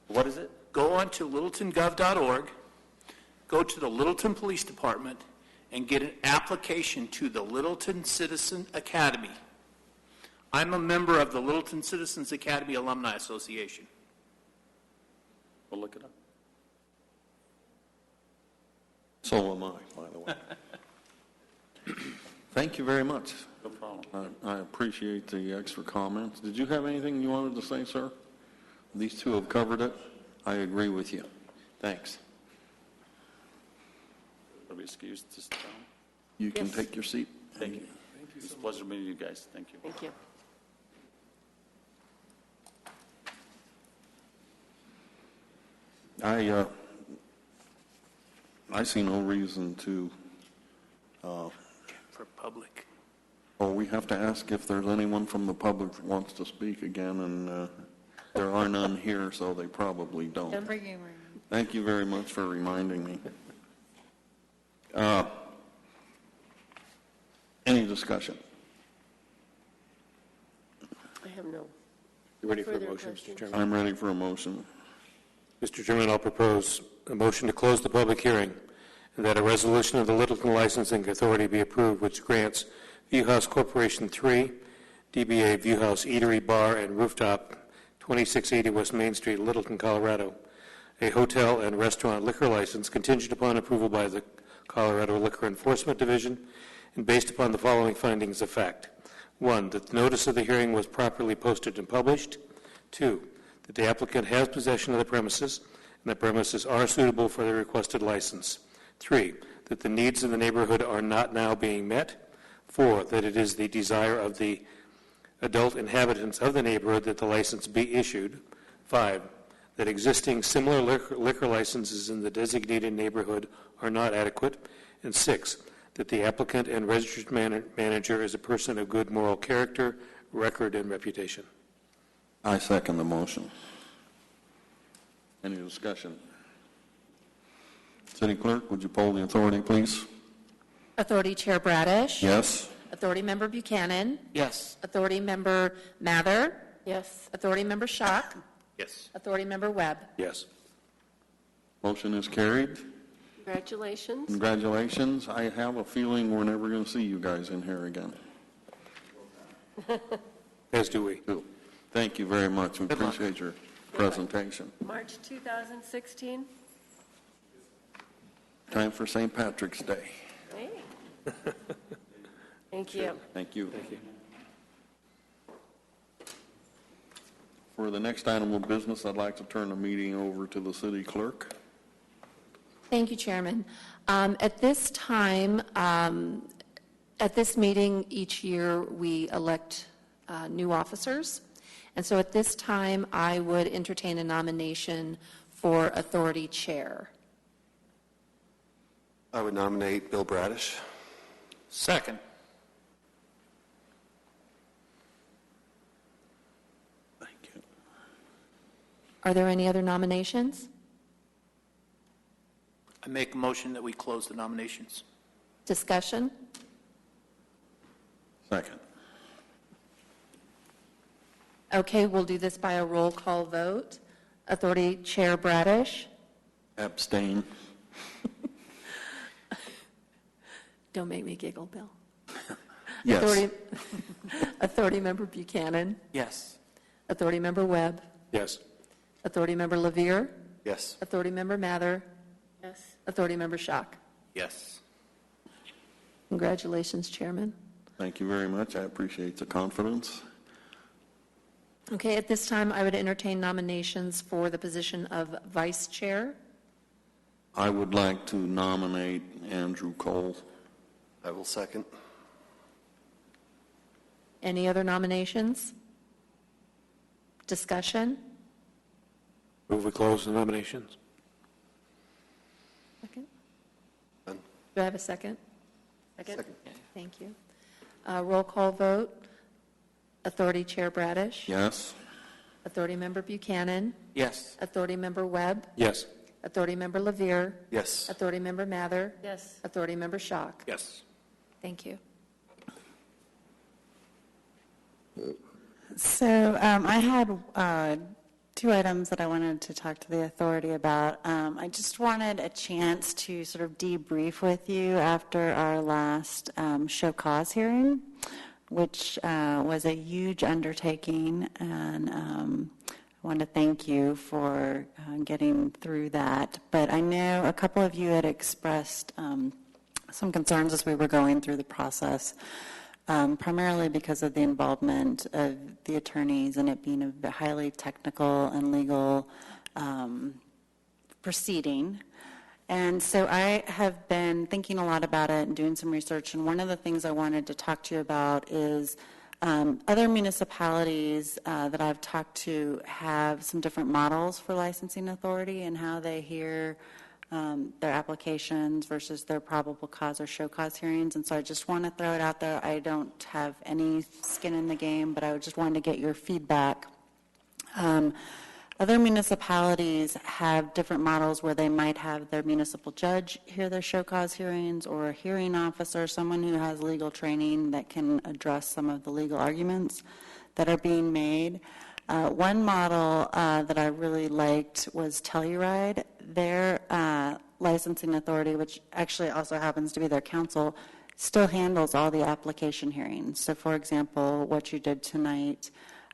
What is it? Go on to littletongov.org, go to the Littleton Police Department, and get an application to the Littleton Citizen Academy. I'm a member of the Littleton Citizens Academy Alumni Association. We'll look it up. So am I, by the way. Thank you very much. No problem. I appreciate the extra comments. Did you have anything you wanted to say, sir? These two have covered it. I agree with you. Thanks. Are we excused to sit down? You can take your seat. Thank you. It's a pleasure meeting you guys. Thank you. Thank you. I see no reason to, For public. we have to ask if there's anyone from the public that wants to speak again, and there are none here, so they probably don't. Thank you very much for reminding me. Any discussion? I have no. You ready for a Further motion, Mr. questions? Chairman? I'm ready for a motion. Mr. Chairman, I'll propose a motion to close the public hearing, and that a resolution of the Littleton Licensing Authority be approved, which grants Viewhouse Corporation 3, DBA Viewhouse Eatery, Bar, and Rooftop, 2680 West Main Street, Littleton, Colorado, a hotel and restaurant liquor license contingent upon approval by the Colorado Liquor Enforcement Division and based upon the following findings of fact. 1, that the notice of the hearing was properly posted and published. 2, that the applicant has possession of the premises and the premises are suitable for the requested license. 3, that the needs of the neighborhood are not now being met. 4, that it is the desire of the adult inhabitants of the neighborhood that the license be issued. 5, that existing similar liquor licenses in the designated neighborhood are not adequate. And 6, that the applicant and registered manager is a person of good moral character, record, and reputation. I second the motion. Any discussion? City Clerk, would you poll the authority, please? Authority Chair Bradish? Yes. Authority Member Buchanan? Yes. Authority Member Mather? Yes. Authority Member Schock? Yes. Authority Member Webb? Yes. Motion is carried. Congratulations. Congratulations. I have a feeling we're never going to see you guys in here again. As do we. Thank you very much. We Good luck. appreciate your presentation. March 2016. Time for St. Patrick's Day. Hey. Thank you. Thank you. Thank you. For the next item of business, I'd like to turn the meeting over to the city clerk. Thank you, Chairman. At this time, at this meeting each year, we elect new officers. And so at this time, I would entertain a nomination for Authority Chair. I would nominate Bill Bradish. Second. Thank you. Are there any other nominations? I make a motion that we close the nominations. Discussion? Second. Okay, we'll do this by a roll call vote. Authority Chair Bradish? Abstain. Don't make me giggle, Bill. Yes. Authority Member Buchanan? Yes. Authority Member Webb? Yes. Authority Member Levere? Yes. Authority Member Mather? Yes. Authority Member Schock? Yes. Congratulations, Chairman. Thank you very much. I appreciate the confidence. Okay, at this time, I would entertain nominations for the position of Vice Chair. I would like to nominate Andrew Cole. I will second. Any other nominations? Discussion? Move we close the nominations. Second? Done. Do I have a second? Second. Thank you. Roll call vote. Authority Chair Bradish? Yes. Authority Member Buchanan? Yes. Authority Member Webb? Yes. Authority Member Levere? Yes. Authority Member Mather? Yes. Authority Member Schock? Yes. Thank you. So I had two items that I wanted to talk to the authority about. I just wanted a chance to sort of debrief with you after our last show cause hearing, which was a huge undertaking, and I want to thank you for getting through that. But I know a couple of you had expressed some concerns as we were going through the process, primarily because of the involvement of the attorneys and it being a highly technical and legal proceeding. And so I have been thinking a lot about it and doing some research, and one of the things I wanted to talk to you about is other municipalities that I've talked to have some different models for licensing authority and how they hear their applications versus their probable cause or show cause hearings. And so I just want to throw it out there. I don't have any skin in the game, but I just wanted to get your feedback. Other municipalities have different models where they might have their municipal judge hear their show cause hearings, or a hearing officer, someone who has legal training that can address some of the legal arguments that are being made. One model that I really liked was Telluride. Their licensing authority, which actually also happens to be their council, still handles all the application hearings. So, for example, what you did tonight,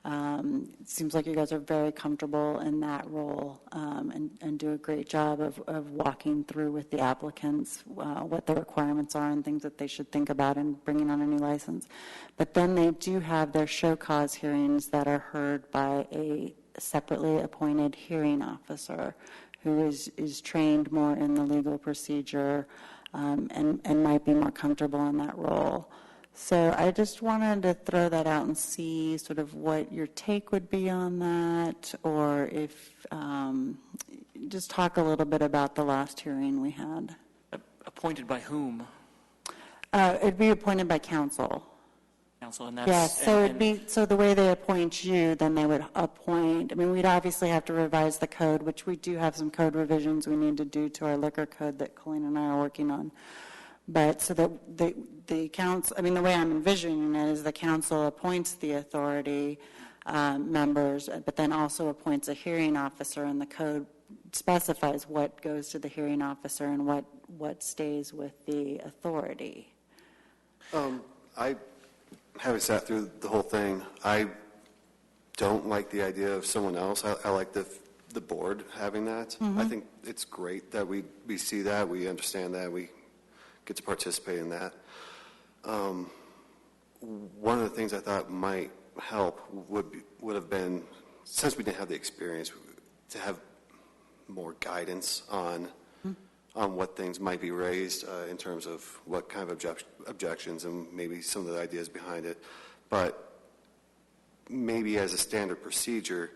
It seems like you guys are very comfortable in that role and do a great job of walking through with the applicants what the requirements are and things that they should think about in bringing on a new license. But then they do have their show cause hearings that are heard by a separately appointed hearing officer who is trained more in the legal procedure and might be more comfortable in that role. So I just wanted to throw that out and see sort of what your take would be on that, or if just talk a little bit about the last hearing we had. Appointed by whom? It'd be appointed by council. Council, and that's... Yes, so it'd be, so the way they appoint you, then they would appoint, I mean, we'd obviously have to revise the code, which we do have some code revisions we need to do to our liquor code that Colleen and I are working on. But so that the council, I mean, the way I'm envisioning it is the council appoints the authority members, but then also appoints a hearing officer, and the code specifies what goes to the hearing officer and what stays with the authority. I haven't sat through the whole thing. I don't like the idea of someone else. I like the board having that. I think it's great that we see that, we understand that, we get to participate in that. One of the things I thought might help would have been, since we didn't have the experience, to have more guidance on what things might be raised in terms of what kind of objections and maybe some of the ideas behind it. But maybe as a standard procedure,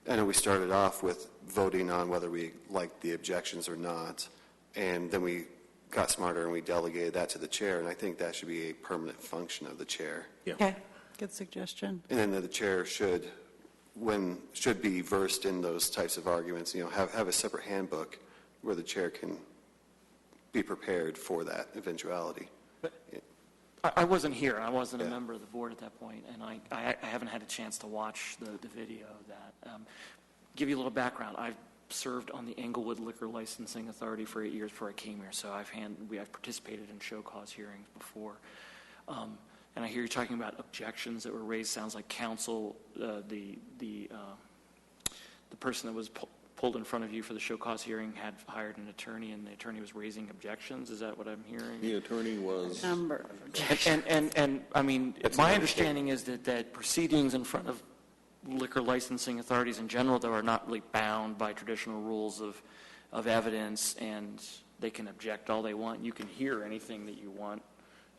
I know we started off with voting on whether we liked the objections or not, and then we got smarter and we delegated that to the chair, and I think that should be a permanent function of the chair. Yeah. Okay, good suggestion. And then the chair should be versed in those types of arguments, have a separate handbook where the chair can be prepared for that eventuality. But I wasn't here. I wasn't a member of the board at that point, and I haven't had a chance to watch the video of that. Give you a little background. I've served on the Englewood Liquor Licensing Authority for 8 years before I came here, so I've participated in show cause hearings before. And I hear you talking about objections that were raised. Sounds like counsel, the person that was pulled in front of you for the show cause hearing had hired an attorney, and the attorney was raising objections. Is that what I'm hearing? The attorney was... Number of objections. And I mean, my understanding is that proceedings in front of liquor licensing authorities in general, though, are not really bound by traditional rules of evidence, and they can object all they want. You can hear anything that you want.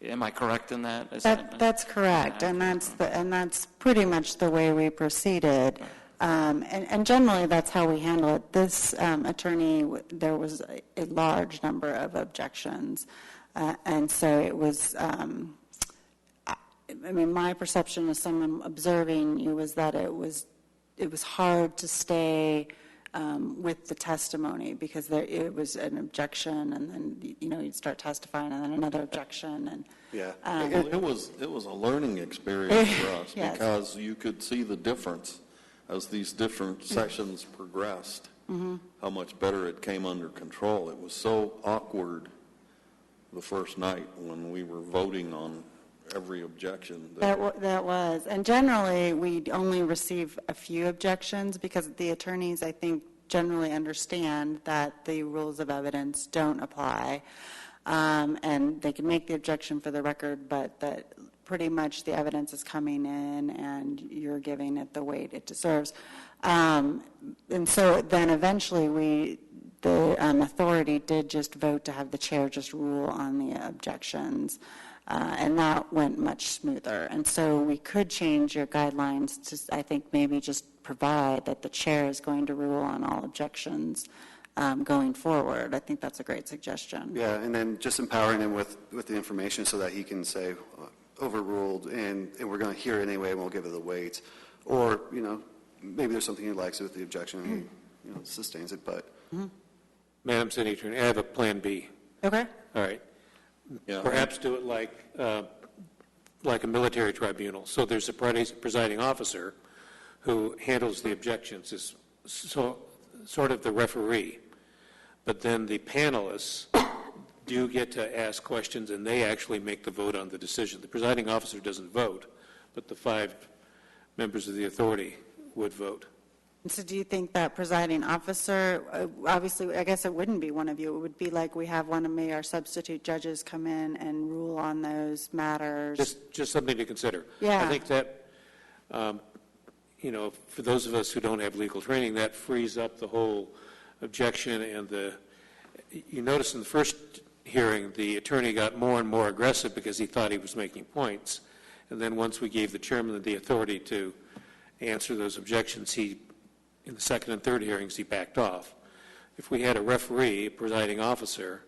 Am I correct in that? That's correct, and that's pretty much the way we proceeded. And generally, that's how we handle it. This attorney, there was a large number of objections, and so it was. I mean, my perception as someone observing you was that it was hard to stay with the testimony because it was an objection, and then you'd start testifying, and then another objection, and it was a learning experience for us yes. because you could see the difference as these different sessions progressed, how much better it came under control. It was so awkward the first night when we were voting on every objection. That was. And generally, we only receive a few objections because the attorneys, I think, generally understand that the rules of evidence don't apply. And they can make the objection for the record, but that pretty much the evidence is coming in and you're giving it the weight it deserves. And so then eventually the authority did just vote to have the chair just rule on the objections. And that went much smoother. And so we could change your guidelines to, I think, maybe just provide that the chair is going to rule on all objections going forward. I think that's a great suggestion. Yeah, and then just empowering him with the information so that he can say, overruled, and we're going to hear it anyway, and we'll give it the weight. Or, maybe there's something he likes with the objection, and he sustains it, but... Madam City Attorney, I have a plan B. Okay. All right. Yeah. Perhaps do it like a military tribunal. So there's a presiding officer who handles the objections, is sort of the referee. But then the panelists do get to ask questions, and they actually make the vote on the decision. The presiding officer doesn't vote, but the 5 members of the authority would vote. So do you think that presiding officer, obviously, I guess it wouldn't be one of you. It would be like we have one of our substitute judges come in and rule on those matters. Just something to consider. Yeah. I think that, for those of us who don't have legal training, that frees up the whole objection and you notice in the first hearing, the attorney got more and more aggressive because he thought he was making points. And then once we gave the chairman the authority to answer those objections, in the second and third hearings, he backed off. If we had a referee, a presiding officer,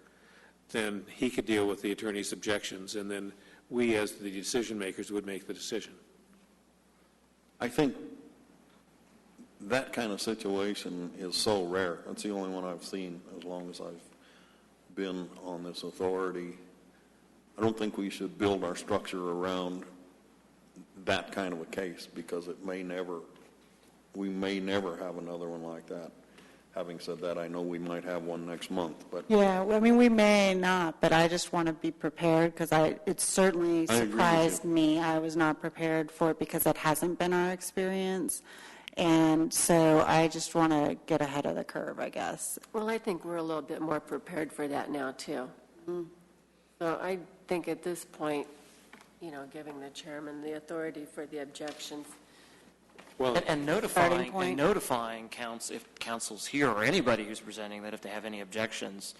then he could deal with the attorney's objections, and then we, as the decision makers, would make the decision. I think that kind of situation is so rare. That's the only one I've seen as long as I've been on this authority. I don't think we should build our structure around that kind of a case because we may never have another one like that. Having said that, I know we might have one next month, but Yeah, I mean, we may not, but I just want to be prepared because it certainly I agree with surprised you. me. I was not prepared for it because that hasn't been our experience. And so I just want to get ahead of the curve, I guess. Well, I think we're a little bit more prepared for that now, too. So I think at this point, giving the chairman the authority for the objections. Well, And notifying if council's here or anybody who's presenting that if they have any objections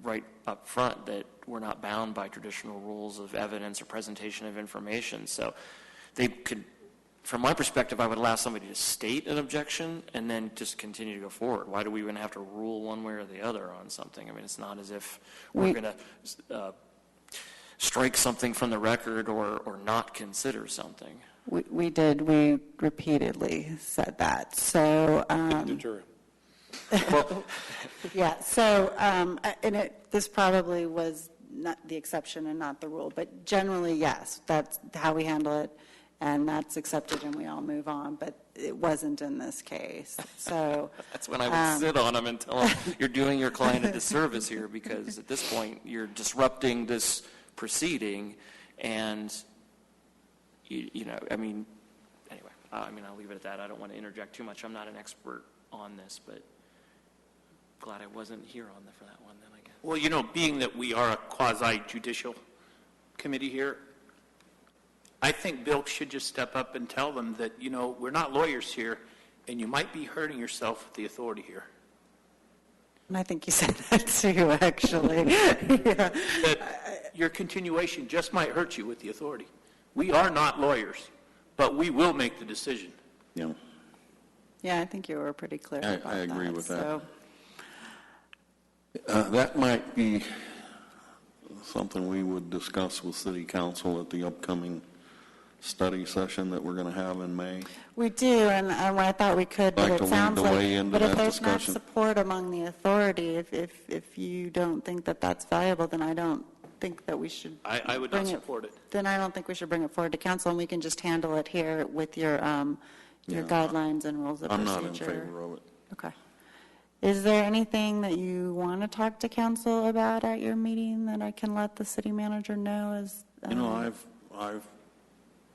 right up front, that we're not bound by traditional rules of evidence or presentation of information. So they could, from my perspective, I would allow somebody to state an objection and then just continue to go forward. Why do we even have to rule one way or the other on something? I mean, it's not as if we're going to strike something from the record or not consider something. We did. We repeatedly said that. So, yeah. So, this probably was not the exception and not the rule, but generally, yes, that's how we handle it, and that's accepted, and we all move on. But it wasn't in this case. So that's when I would sit on them and tell them you're doing your client a disservice here because at this point you're disrupting this proceeding and. Anyway, I'll leave it at that. I don't want to interject too much. I'm not an expert on this, but glad I wasn't here for that one then, I guess. Well, being that we are a quasi-judicial committee here, I think Bill should just step up and tell them that, we're not lawyers here, and you might be hurting yourself with the authority here. And I think you said that too, actually. Yeah. That your continuation just might hurt you with the authority. We are not lawyers, but we will make the decision. Yeah. Yeah, I think you were pretty clear about that. I agree with that. So. That might be something we would discuss with City Council at the upcoming study session that we're going to have in May. We do, and I thought we could, but it sounds like, but if there's not support among the authority, if you don't think that that's valuable, then I don't think that we should. I would not support it. Then I don't think we should bring it forward to council, and we can just handle it here with your guidelines and rules of procedure. I'm not in favor of it. Okay. Is there anything that you want to talk to council about at your meeting that I can let the city manager know? I've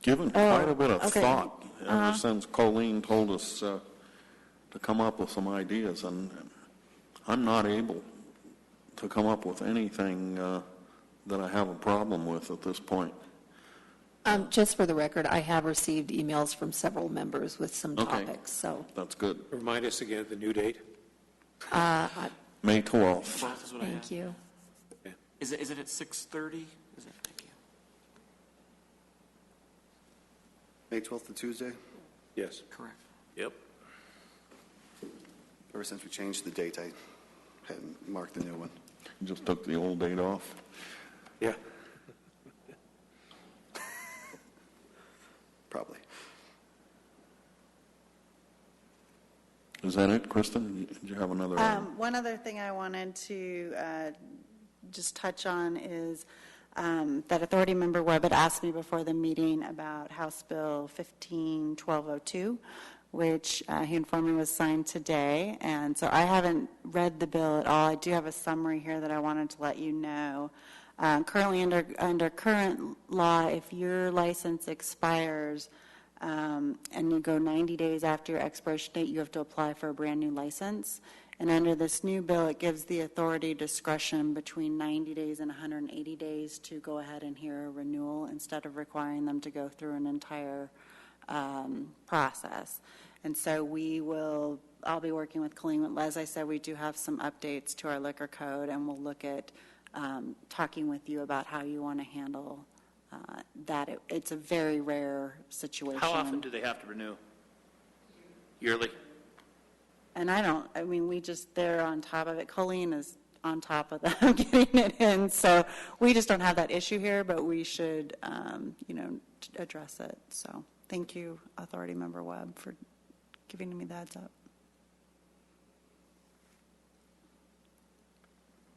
given quite a bit of thought ever since Colleen told us to come up with some ideas, and I'm not able to come up with anything that I have a problem with at this point. Just for the record, I have received emails from several members with some topics. So that's good. Remind us again of the new date. May 12th. Thank you. Okay. Is it at 6:30? Thank you. May 12th to Tuesday? Yes. Correct. Yep. Ever since we changed the date, I hadn't marked the new one. You just took the old date off? Yeah. Probably. Is that it, Kristen? Did you have another? One other thing I wanted to just touch on is that authority member Webb had asked me before the meeting about House Bill 15-1202, which he informed me was signed today. And so I haven't read the bill at all. I do have a summary here that I wanted to let you know. Currently, under current law, if your license expires and you go 90 days after your expiration date, you have to apply for a brand-new license. And under this new bill, it gives the authority discretion between 90 days and 180 days to go ahead and hear a renewal instead of requiring them to go through an entire process. And so I'll be working with Colleen. As I said, we do have some updates to our liquor code, and we'll look at talking with you about how you want to handle that. It's a very rare situation. How often do they have to renew? Yearly? And they're on top of it. Colleen is on top of them getting it in. So we just don't have that issue here, but we should, address it. So thank you, Authority Member Webb, for giving me the heads up.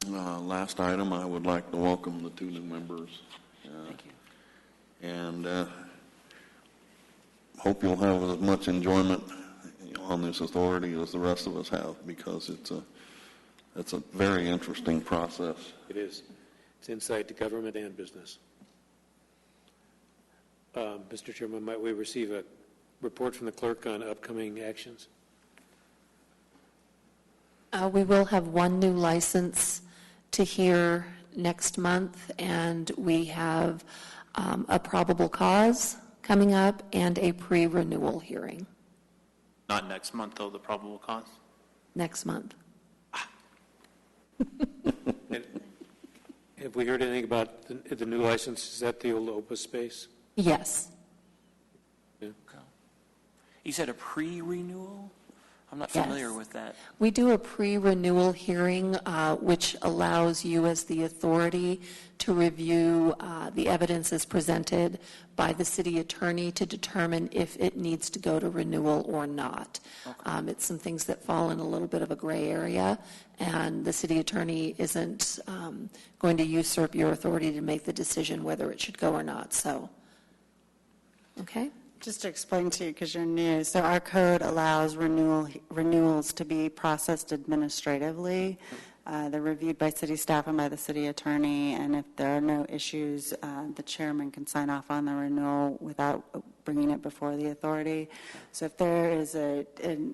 Last item, I would like to welcome the 2 new members. Thank you. And hope you'll have as much enjoyment on this authority as the rest of us have, because it's a very interesting process. It is. It's insight to government and business. Mr. Chairman, might we receive a report from the clerk on upcoming actions? We will have 1 new license to hear next month, and we have a probable cause coming up and a pre-renewal hearing Not next month, though, the probable cause? next month. And have we heard anything about the new license? Is that the old Opus space? Yes. Yeah. You said a pre-renewal? I'm not Yes. familiar with that. We do a pre-renewal hearing, which allows you as the authority to review the evidence as presented by the city attorney to determine if it needs to go to renewal or not. It's some things that fall in a little bit of a gray area, and the city attorney isn't going to usurp your authority to make the decision whether it should go or not. So, okay? Just to explain to you, because you're new, so our code allows renewals to be processed administratively. They're reviewed by city staff and by the city attorney, and if there are no issues, the chairman can sign off on the renewal without bringing it before the authority. So if there is a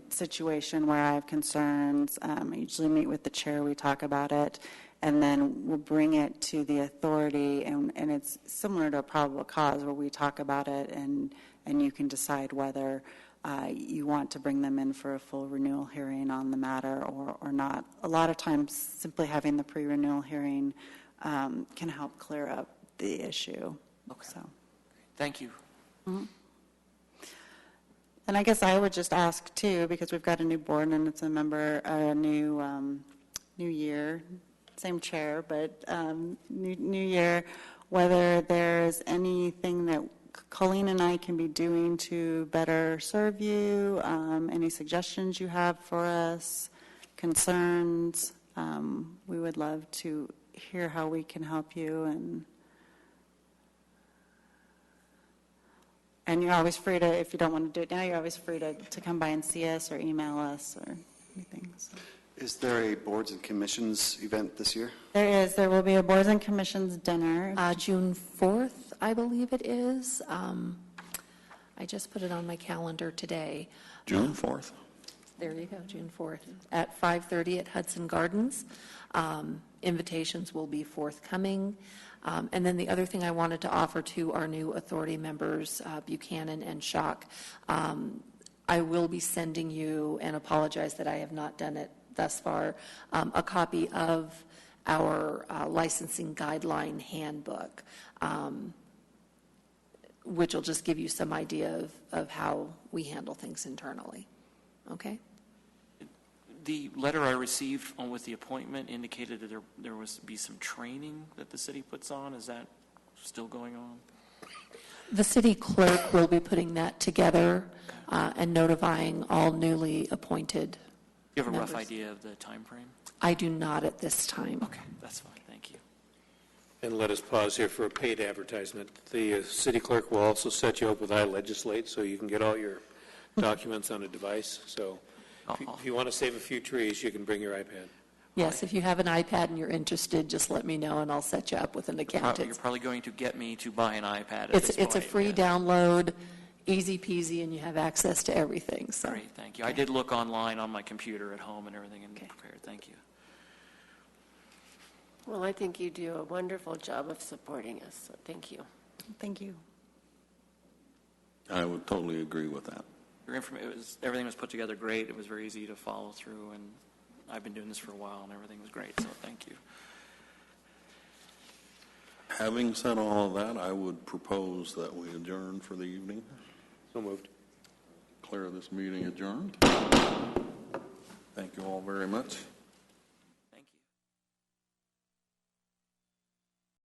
situation where I have concerns, I usually meet with the chair, we talk about it, and then we'll bring it to the authority, and it's similar to a probable cause where we talk about it, and you can decide whether you want to bring them in for a full renewal hearing on the matter or not. A lot of times, simply having the pre-renewal hearing can help clear up the issue. Okay. So. Thank you. Mm-hmm. And I guess I would just ask, too, because we've got a new board and it's a new year, same chair, but new year, whether there's anything that Colleen and I can be doing to better serve you, any suggestions you have for us, concerns. We would love to hear how we can help you. And you're always free to, if you don't want to do it now, you're always free to come by and see us or email us or anything. So. Is there a boards and commissions event this year? There is. There will be a boards and commissions dinner. June 4th, I believe it is. I just put it on my calendar today. June 4th. There you go, June 4th, at 5:30 at Hudson Gardens. Invitations will be forthcoming. And then the other thing I wanted to offer to our new authority members, Buchanan and Schock, I will be sending you, and apologize that I have not done it thus far, a copy of our licensing guideline handbook, which will just give you some idea of how we handle things internally. Okay? The letter I received with the appointment indicated that there was be some training that the city puts on. Is that still going on? The city clerk will be putting that together and notifying all newly appointed Do you have a members. rough idea of the time frame? I do not at this time. Okay, that's fine. Thank you. And let us pause here for a paid advertisement. The city clerk will also set you up with iLegislate so you can get all your documents on a device. So if you want to save a few trees, you can bring your iPad. Yes, if you have an iPad and you're interested, just let me know and I'll set you up with an account. You're probably going to get me to buy an iPad at It's this a point, free yeah. download. easy peasy and you have access to everything, so. Great, thank you. I did look online on my computer at home and everything and prepared. Thank you. Well, I think you do a wonderful job of supporting us, so thank you. Thank you. I would totally agree with that. Your everything was put together great. It was very easy to follow through, and I've been doing this for a while, and everything was great, so thank you. Having said all of that, I would propose that we adjourn for the evening. So moved. Declare this meeting adjourned. Thank you all very much.